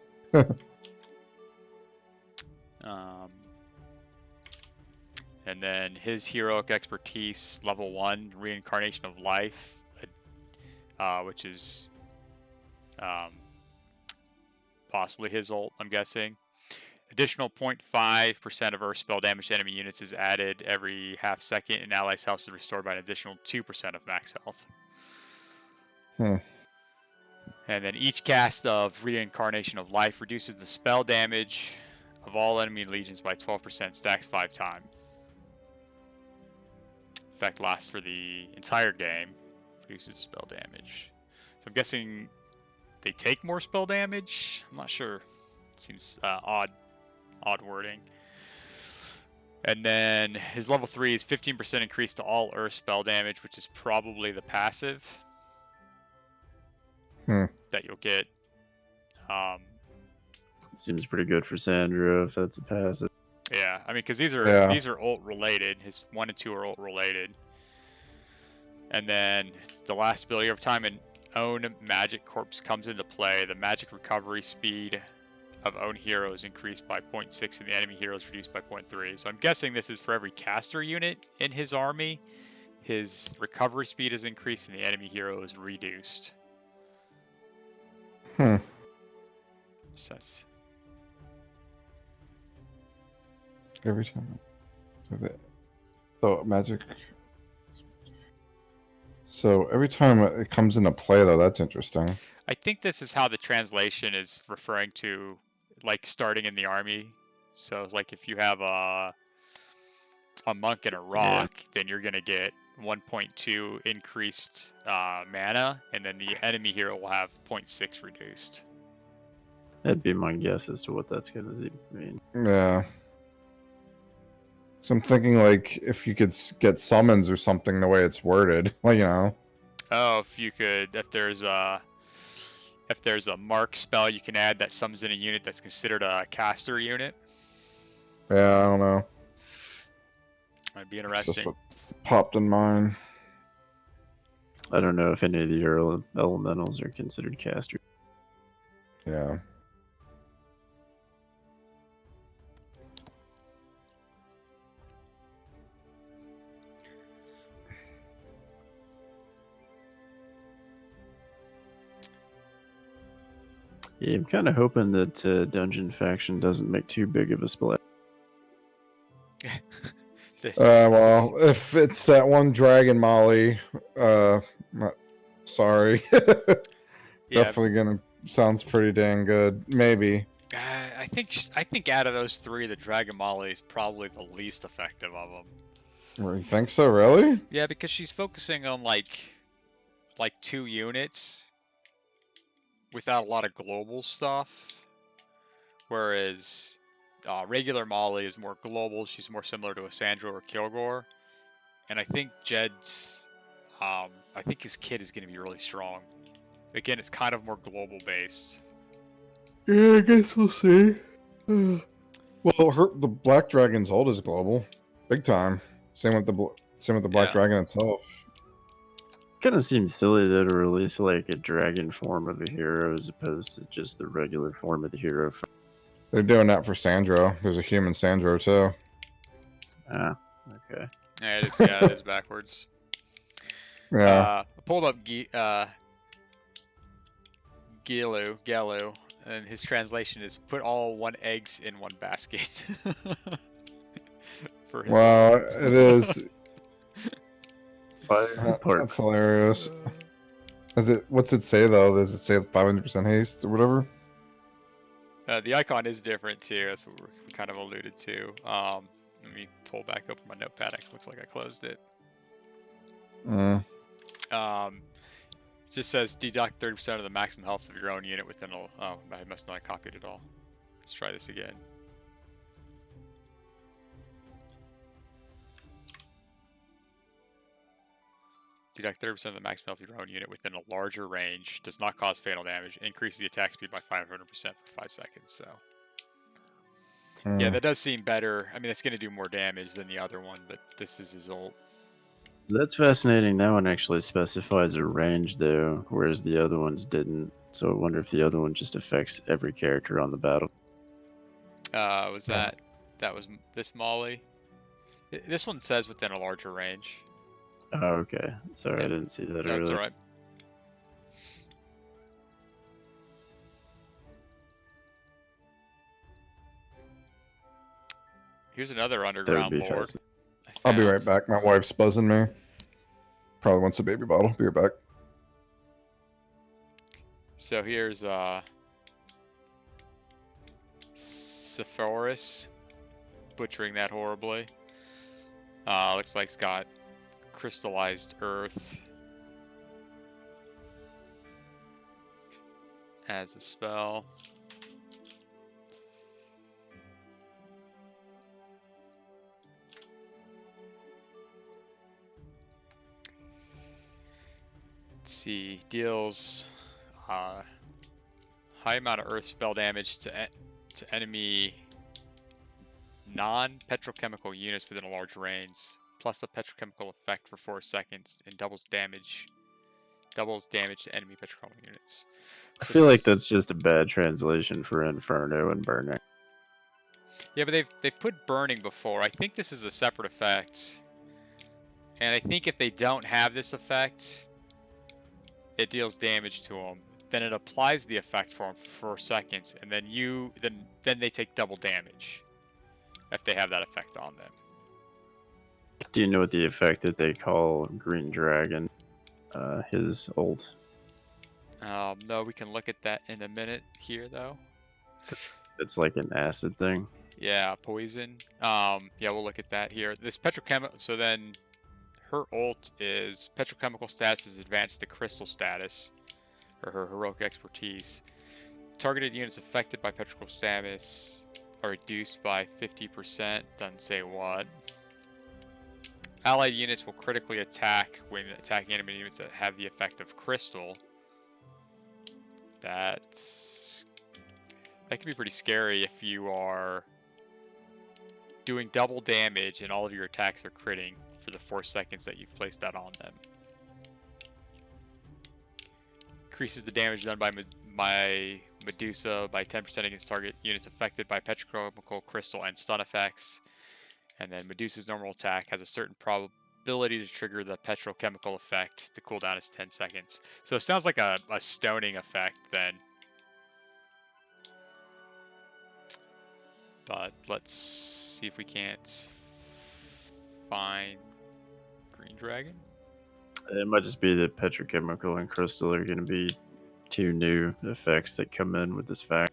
And then his heroic expertise, level 1, Reincarnation of Life, which is possibly his ult, I'm guessing. Additional 0.5% of Earth spell damage to enemy units is added every half second, and allies' health is restored by an additional 2% of max health. And then each cast of Reincarnation of Life reduces the spell damage of all enemy legions by 12%, stacks 5 times. Effect lasts for the entire game, reduces spell damage. So I'm guessing they take more spell damage? I'm not sure. It seems odd wording. And then his level 3 is 15% increase to all Earth spell damage, which is probably the passive that you'll get. Seems pretty good for Sandra if that's a passive. Yeah, I mean, because these are ult related. His 1 and 2 are ult related. And then the last ability, every time an own magic corpse comes into play, the magic recovery speed of own hero is increased by 0.6 and the enemy hero is reduced by 0.3. So I'm guessing this is for every caster unit in his army. His recovery speed is increased and the enemy hero is reduced. Every time. So magic. So every time it comes into play, though, that's interesting. I think this is how the translation is referring to, like, starting in the army. So, like, if you have a monk and a rock, then you're gonna get 1.2 increased mana, and then the enemy hero will have 0.6 reduced. That'd be my guess as to what that's gonna mean. Yeah. So I'm thinking like if you could get summons or something the way it's worded, well, you know. Oh, if there's a mark spell you can add that summons in a unit that's considered a caster unit. Yeah, I don't know. Might be It's interesting. just what popped in mind. I don't know if any of the elementals are considered casters. Yeah. Yeah, I'm kind of hoping that Dungeon Faction doesn't make too big of a splash. Well, if it's that one Dragon Molly, sorry. Yeah. Definitely gonna sounds pretty dang good. Maybe. I think out of those three, the Dragon Molly is probably the least effective of them. You think so, really? Yeah, because she's focusing on like 2 units without a lot of global stuff, whereas regular Molly is more global. She's more similar to a Sandro or Kilgore, and I think Jed's, I think his kit is going to be really strong. Again, it's kind of more global based. Yeah, I guess we'll see. Well, the Black Dragon's ult is global, big time. Same with the Black Yeah. Dragon itself. Kind of seems silly though to release like a dragon form of a hero as opposed to just the regular form of the hero. They're doing that for Sandro. There's a human Sandro too. Ah, okay. Yeah, it is backwards. Yeah. I pulled up Gelu, and his translation is "put all 1 eggs in 1 basket." For his Wow, it is. That's That's hilarious. What's it say though? Does it say 500% haste or whatever? The icon is different too. That's what we kind of alluded to. Let me pull back open my notepad. It looks like I closed it. Just says deduct 30% of the maximum health of your own unit within a. Oh, I must not have copied it all. Let's try this again. Deduct 30% of the maximum health of your own unit within a larger range. Does not cause fatal damage. Increases the attack speed by 500% for 5 seconds. So. Yeah, that does seem better. I mean, it's going to do more damage than the other one, but this is his ult. That's fascinating. That one actually specifies a range, though, whereas the other ones didn't. So I wonder if the other one just affects every character on the battle. Was that was this Molly? This one says within a larger range. Oh, okay. Sorry, I didn't see that earlier. That's all right. Here's another underground lord. I'll be right back. My wife's buzzing me. Probably wants a baby bottle. Be right back. So here's Sephoris, butchering that horribly. Looks like it's got crystallized earth as a spell. Let's see, deals high amount of earth spell damage to enemy non-petrochemical units within a large range, plus a petrochemical effect for 4 seconds, and doubles damage to enemy petrochemical units. I feel like that's just a bad translation for Inferno and Burning. Yeah, but they've put Burning before. I think this is a separate effect, and I think if they don't have this effect, it deals damage to them. Then it applies the effect for them for 4 seconds, and then then they take double damage if they have that effect on them. Do you know what the effect that they call Green Dragon, his ult? No, we can look at that in a minute here, though. It's like an acid thing. Yeah, poison. Yeah, we'll look at that here. This petrochemical. So then, her ult is petrochemical status is advanced to crystal status, or her heroic expertise. Targeted units affected by petrichor status are reduced by 50%. Doesn't say what. Allied units will critically attack when attacking enemy units that have the effect of crystal. That can be pretty scary if you are doing double damage and all of your attacks are critting for the 4 seconds that you've placed that on them. Increases the damage done by Medusa by 10% against target units affected by petrochemical, crystal, and stun effects. And then Medusa's normal attack has a certain probability to trigger the petrochemical effect. The cooldown is 10 seconds. So it sounds like a stoning effect then. But let's see if we can't find Green Dragon. It might just be that petrochemical and crystal are going to be 2 new effects that come in with this fact.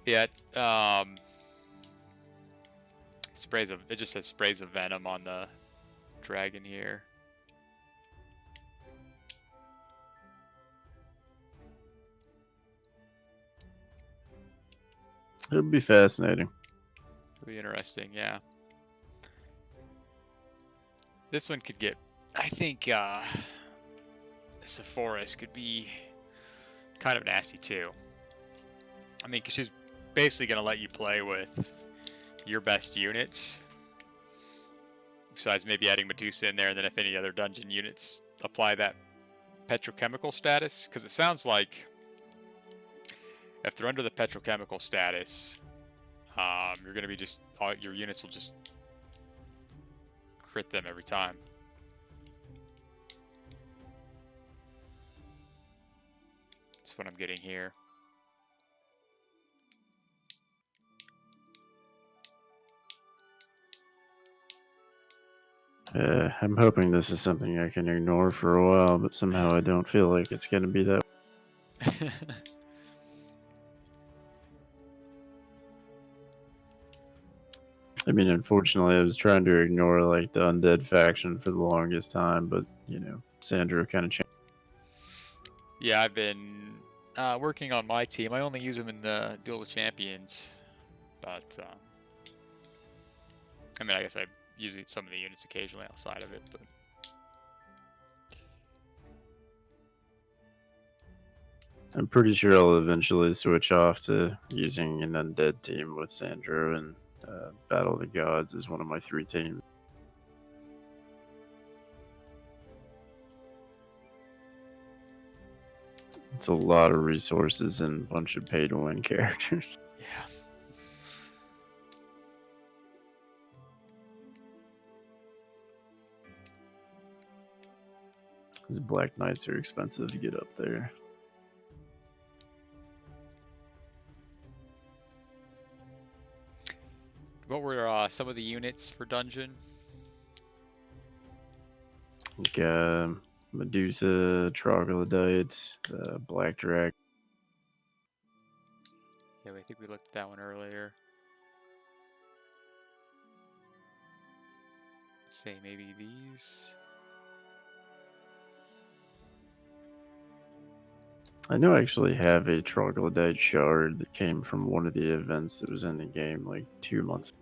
Yeah, it just says sprays of venom on the dragon here. It'll be fascinating. It'll be interesting, yeah. This one could get, I think, Sephora's could be kind of nasty too. I mean, 'cause she's basically going to let you play with your best units. Besides maybe adding Medusa in there, and then if any other dungeon units apply that petrochemical status. Because it sounds like if they're under the petrochemical status, you're going to be just, your units will just crit them every time. That's what I'm getting here. I'm hoping this is something I can ignore for a while, but somehow I don't feel like it's going to be that. I mean, unfortunately, I was trying to ignore like the undead faction for the longest time, but you know, Sandro kind of changed. Yeah, I've been working on my team. I only use them in the Duel of Champions, but I mean, I guess I use some of the units occasionally outside of it, but I'm pretty sure I'll eventually switch off to using an undead team with Sandro, and Battle of the Gods is one of my 3 teams. It's a lot of resources and a bunch of pay-to-win characters. yeah. These Black Knights are expensive to get up there. What were some of the units for dungeon? Like Medusa, Troglodyte, Black Dragon. Yeah, I think we looked at that one earlier. Say maybe these. I know I actually have a Troglodyte shard that came from one of the events that was in the game like 2 months ago.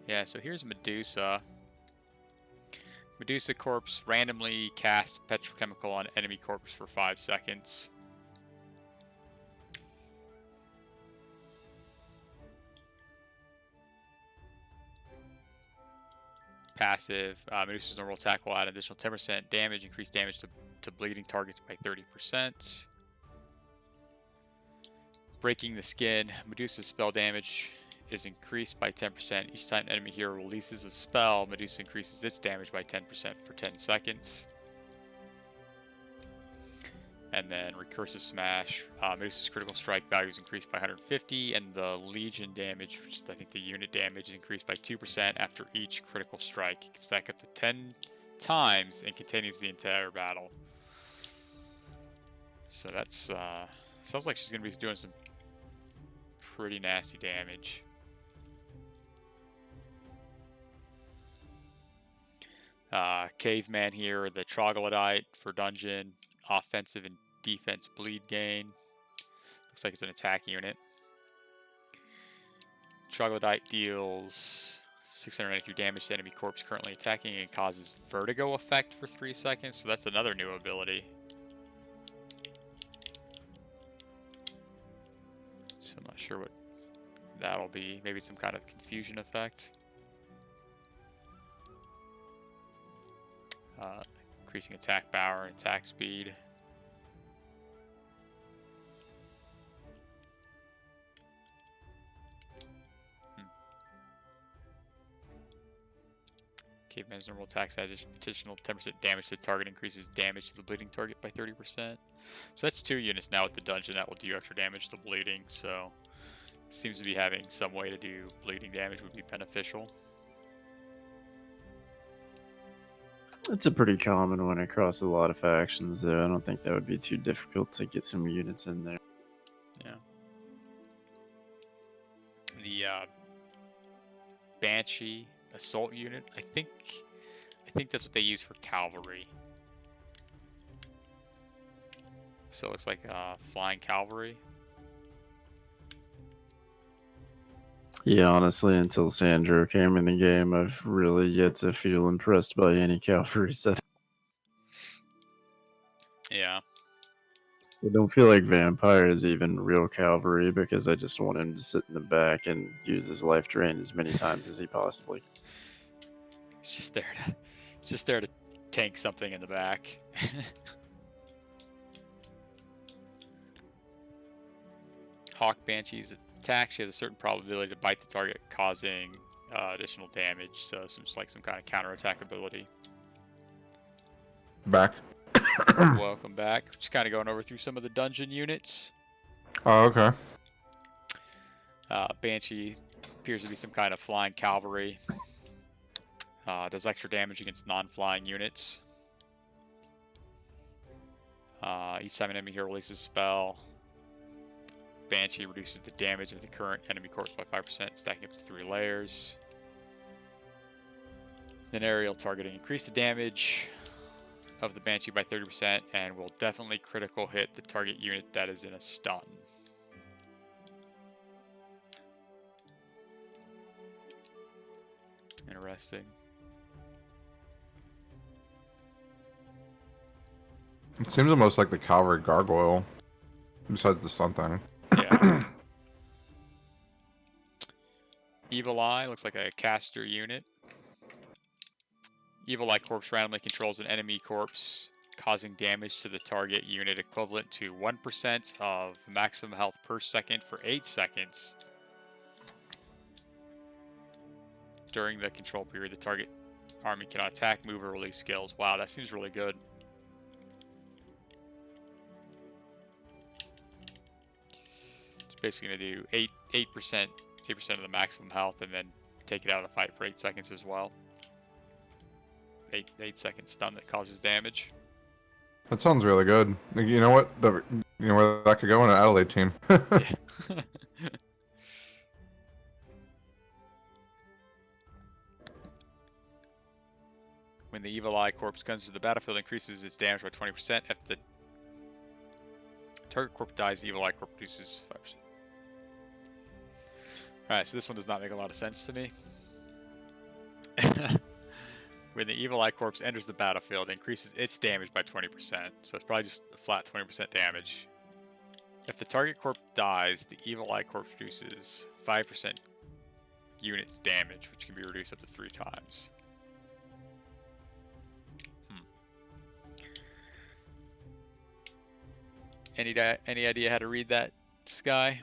Yeah, so here's Medusa. Medusa corpse randomly casts petrochemical on enemy corpse for 5 seconds. Passive. Medusa's normal attack will add additional 10% damage, increase damage to bleeding targets by 30%. Breaking the skin. Medusa's spell damage is increased by 10%. Each time an enemy hero releases a spell, Medusa increases its damage by 10% for 10 seconds. And then Recursive Smash. Medusa's critical strike value is increased by 150, and the Legion damage, which is I think the unit damage, is increased by 2% after each critical strike. It can stack up to 10 times and continues the entire battle. So that's sounds like she's going to be doing some pretty nasty damage. Caveman here, the Troglodyte for dungeon, offensive and defense bleed gain. Looks like it's an attack unit. Troglodyte deals 693 damage to enemy corpse currently attacking and causes vertigo effect for 3 seconds. So that's another new ability. So I'm not sure what that'll be. Maybe some kind of confusion effect. Increasing attack power and attack speed. Caveman's normal attacks add additional 10% damage to the target, increases damage to the bleeding target by 30%. So that's 2 units now with the dungeon that will do extra damage to bleeding. So seems to be having some way to do bleeding damage would be beneficial. It's a pretty common one across a lot of factions, though. I don't think that would be too difficult to get some units in there. Yeah. The Banshee assault unit, I think that's what they use for cavalry. So it looks like flying cavalry. Yeah, honestly, until Sandro came in the game, I've really yet to feel impressed by any cavalry set. Yeah. I don't feel like Vampire is even real cavalry because I just want him to sit in the back and use his life drain as many times as he possibly can. It's just there to tank something in the back. Hawk Banshee's attack. She has a certain probability to bite the target, causing additional damage. So seems like some kind of counterattack ability. Back. Welcome back. Just kind of going over through some of the dungeon units. Oh, okay. Banshee appears to be some kind of flying cavalry. Does extra damage against non-flying units. Each time an enemy hero releases a spell, Banshee reduces the damage of the current enemy corpse by 5%, stacking up to 3 layers. Then aerial targeting. Increase the damage of the Banshee by 30% and will definitely critical hit the target unit that is in a stun. Interesting. It seems almost like the cavalry gargoyle, besides the sun thing. Yeah. Evil Eye looks like a caster unit. Evil Eye corpse randomly controls an enemy corpse, causing damage to the target unit equivalent to 1% of maximum health per second for 8 seconds. During the control period, the target army cannot attack, move, or release skills. Wow, that seems really good. It's basically going to do 8% of the maximum health, and then take it out of the fight for 8 seconds as well. 8 second stun that causes damage. That sounds really good. You know what? You know where that could go in an Adelaide team. Yeah. When the Evil Eye corpse comes to the battlefield, increases its damage by 20%. If the target corpse dies, the Evil Eye corpse reduces 5%. Alright, so this one does not make a lot of sense to me. When the Evil Eye corpse enters the battlefield, it increases its damage by 20%. So it's probably just a flat 20% damage. If the target corpse dies, the Evil Eye corpse reduces 5% units damage, which can be reduced up to 3 times. Any idea how to read that, Sky?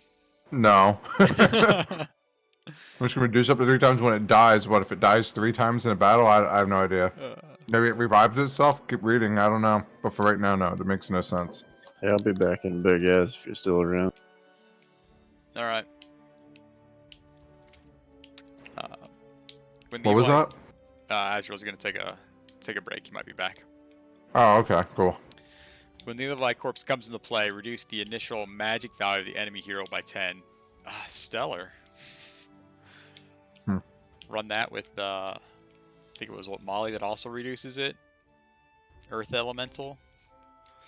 No. I'm just gonna reduce up to 3 times when it dies. What if it dies 3 times in a battle? I have no idea. Maybe it revives itself? Keep reading, I don't know. But for right now, no, that makes no sense. Hey, I'll be back in Big S if you're still around. Alright. What was that? Azhurial's gonna take a break. He might be back. Oh, okay, cool. When the Evil Eye corpse comes into play, reduce the initial magic value of the enemy hero by 10. Stellar. Run that with, I think it was Molly that also reduces it. Earth Elemental.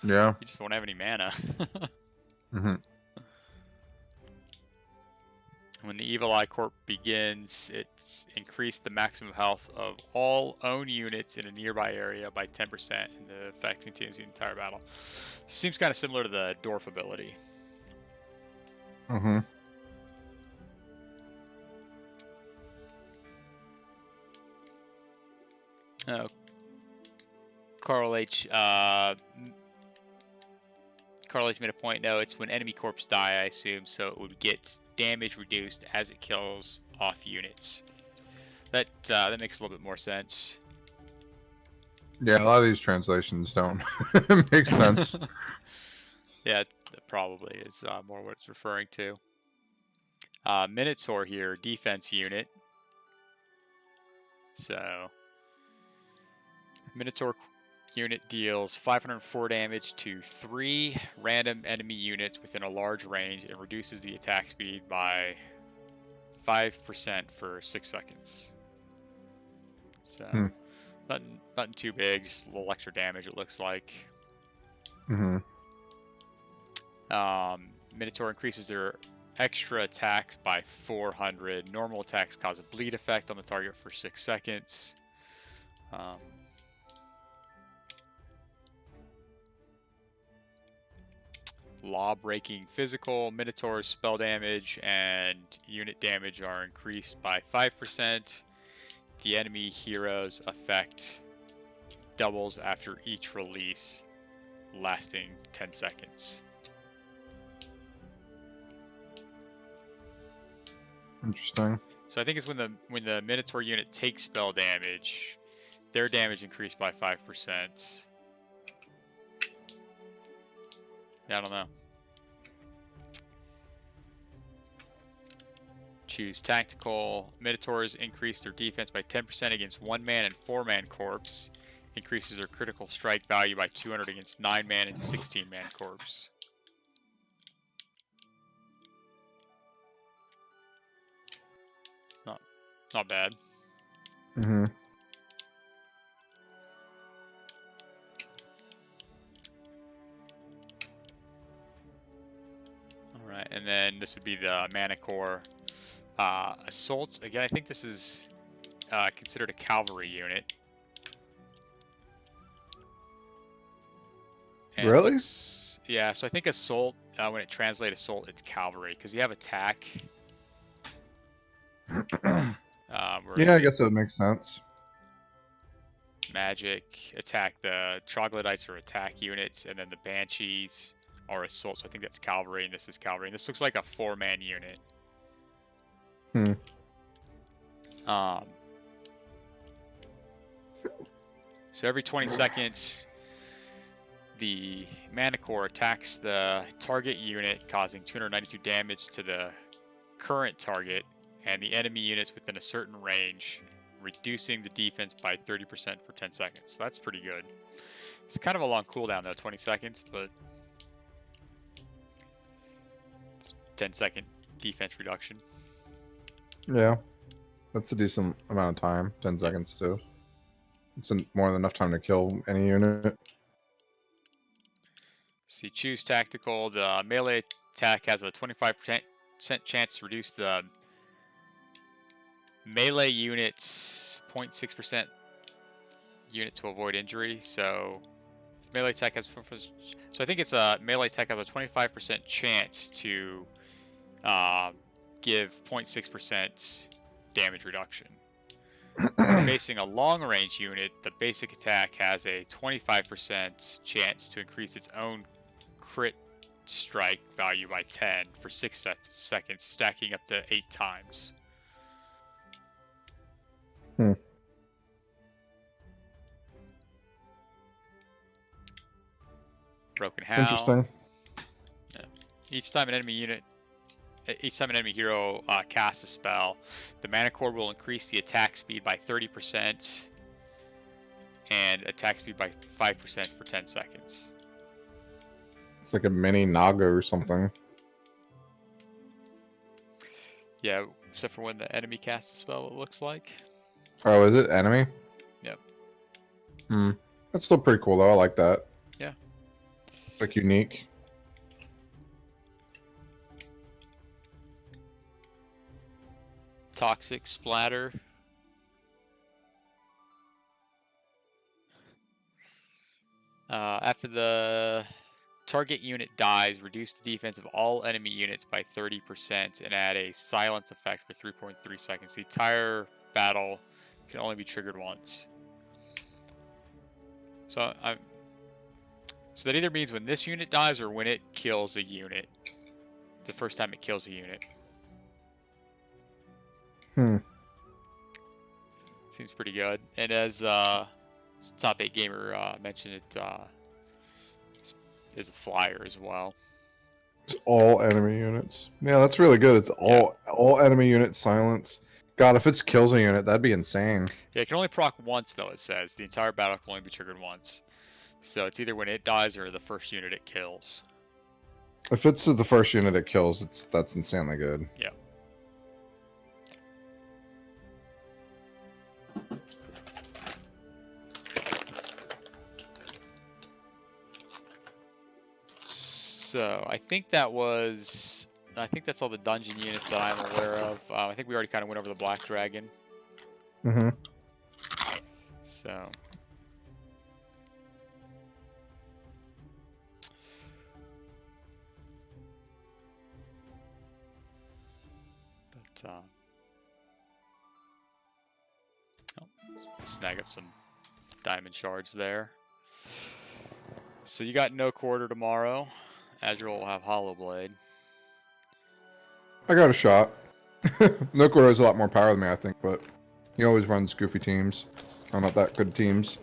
Yeah. You just won't have any mana. Mm-hmm. When the Evil Eye Corp begins, it's increased the maximum health of all own units in a nearby area by 10%, and the effect continues the entire battle. Seems kind of similar to the Dwarf ability. Mm-hmm. Oh, Carl H. Carl H made a point. No, it's when enemy corps die, I assume, so it would get damage reduced as it kills off units. That makes a little bit more sense. Yeah, a lot of these translations don't make sense. Yeah, that probably is more what it's referring to. Minotaur here, defense unit. So, Minotaur unit deals 504 damage to 3 random enemy units within a large range and reduces the attack speed by 5% for 6 seconds. So, nothing too big, just a little extra damage it looks like. Mm-hmm. Minotaur increases their extra attacks by 400. Normal attacks cause a bleed effect on the target for 6 seconds. Law-breaking physical, Minotaur's spell damage and unit damage are increased by 5%. The enemy hero's effect doubles after each release, lasting 10 seconds. Interesting. So I think it's when the Minotaur unit takes spell damage, their damage increased by 5%. Yeah, I don't know. Choose tactical. Minotaurs increase their defense by 10% against 1-man and 4-man corps. Increases their critical strike value by 200 against 9-man and 16-man corps. Not bad. Mm-hmm. Alright, and then this would be the Mana Core. Assault. Again, I think this is considered a cavalry unit. And Really? Yeah, so I think Assault, when it translates Assault, it's cavalry, because you have attack. Yeah, I guess that would make sense. Magic, attack, the Troglodytes are attack units, and then the Banshees are Assault, so I think that's cavalry, and this is cavalry. And this looks like a 4-man unit. So every 20 seconds, the Mana Core attacks the target unit, causing 292 damage to the current target and the enemy units within a certain range, reducing the defense by 30% for 10 seconds. So that's pretty good. It's kind of a long cooldown though, 20 seconds, but it's 10-second defense reduction. Yeah, that's a decent amount of time. 10 seconds too. It's more than enough time to kill any unit. See, choose tactical. The melee attack has a 25% chance to reduce the melee unit's 0.6% unit to avoid injury. So melee attack has, so I think it's a melee attack has a 25% chance to give 0.6% damage reduction. Facing a long-range unit, the basic attack has a 25% chance to increase its own crit strike value by 10 for 6 seconds, stacking up to 8 times. Broken Howl. Interesting. Yeah. Each time an enemy hero casts a spell, the Mana Core will increase the attack speed by 30% and attack speed by 5% for 10 seconds. It's like a mini Naga or something. Yeah, except for when the enemy casts a spell, it looks like. Oh, is it enemy? Yep. That's still pretty cool though. I like that. Yeah. It's like unique. Toxic splatter. After the target unit dies, reduce the defense of all enemy units by 30% and add a silence effect for 3.3 seconds. The entire battle can only be triggered once. So that either means when this unit dies or when it kills a unit. The first time it kills a unit. Seems pretty good. And as Top 8 Gamer mentioned, it is a flyer as well. It's all enemy units. Yeah, that's really good. It's all enemy units silence. God, if it kills a unit, that'd be insane. Yeah, it can only proc once, though, it says. The entire battle can only be triggered once. So it's either when it dies or the first unit it kills. If it's the first unit it kills, that's insanely good. Yeah. So I think that's all the dungeon units that I'm aware of. I think we already kind of went over the Black Dragon. Mm-hmm. So. But, snag up some diamond shards there. So you got no quarter tomorrow. Azhurial will have Hollow Blade. I got a shot. No quarter has a lot more power than me, I think, but he always runs goofy teams. Or not that good teams.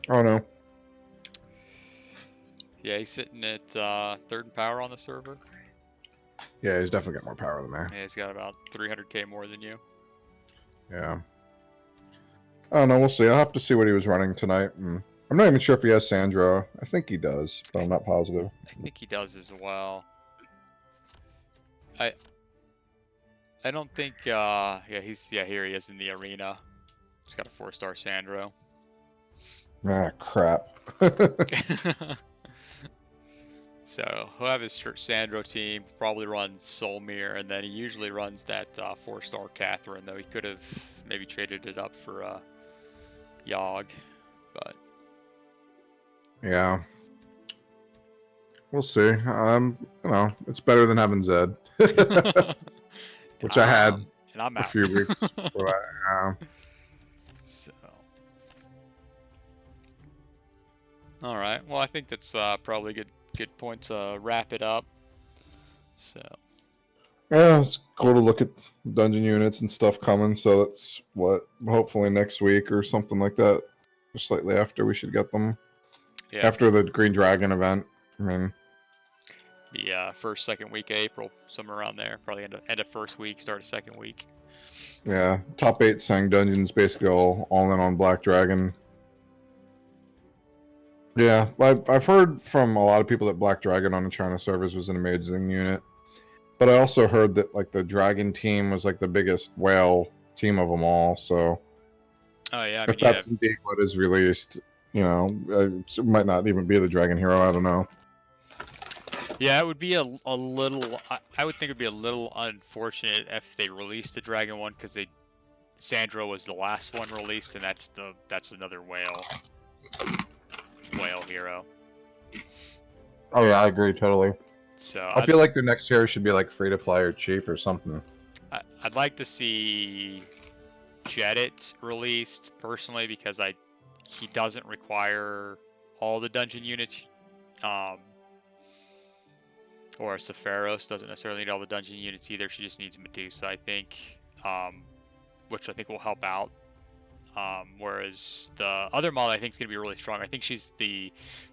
Oh no. Yeah, he's sitting at third in power on the server. Yeah, he's definitely got more power than me. Yeah, he's got about 300k more than you. Yeah. I don't know, we'll see. I'll have to see what he was running tonight. I'm not even sure if he has Sandro. I think he does, but I'm not positive. I think he does as well. I don't think here he is in the arena. He's got a 4-star Sandro. Ah, crap. So he'll have his Sandro team, probably runs Solmir, and then he usually runs that 4-star Catherine, though he could have maybe traded it up for Yogg, but yeah. We'll see. You know, it's better than having Zed. Which I had and I'm a out. few weeks before that. So. All right. Well, I think that's probably a good point to wrap it up. So. Yeah, it's cool to look at dungeon units and stuff coming. So that's what, hopefully next week or something like that, or slightly after, we should get them. Yeah. After the Green Dragon event. I mean, the first, second week of April, somewhere around there. Probably end of first week, start of second week. yeah, top 8 sang dungeons basically all in on Black Dragon. Yeah, I've heard from a lot of people that Black Dragon on the China servers was an amazing unit. But I also heard that like the Dragon team was like the biggest whale team of them all. So Oh yeah, I if that's indeed what is released, you know, it might not even be the Dragon Hero. I don't know. Yeah, it would be a little. I would think it'd be a little unfortunate if they released the Dragon one because Sandro was the last one released, and that's another whale hero. Oh yeah, I agree totally. So I feel like their next hero should be like free to play or cheap or something. I'd like to see Jedit released personally because he doesn't require all the dungeon units. Or Sephiroth doesn't necessarily need all the dungeon units either. She just needs Medusa, I think, which I think will help out. Whereas the other model I think is going to be really strong. I think she's the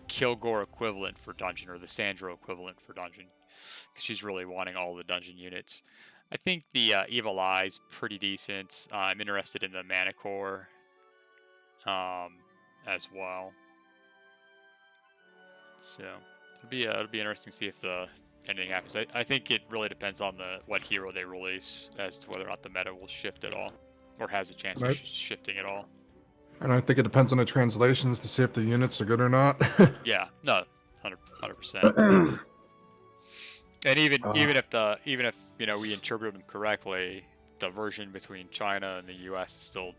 Kilgore equivalent for dungeon, or the Sandro equivalent for dungeon, because she's really wanting all the dungeon units. I think the Evil Eye's pretty decent. I'm interested in the Manicore as well. So it'll be interesting to see if anything happens. I think it really depends on what hero they release as to whether or not the meta will shift at all, or has a chance of shifting at all. And I think it depends on the translations to see if the units are good or not. Yeah, no, 100%. And even if we interpret them correctly, the version between China and the U.S. is still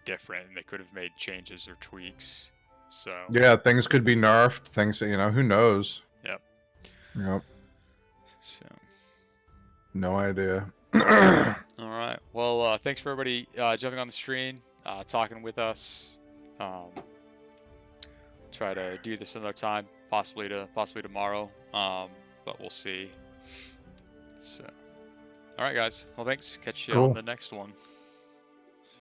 different. They could have made changes or tweaks. So yeah, things could be nerfed. Things, who knows? Yep. Yep. So. No idea. All right. Well, thanks for everybody jumping on the stream, talking with us. Try to do this another time, possibly tomorrow. But we'll see. So, all right, guys. Well, thanks. Catch you on the next one.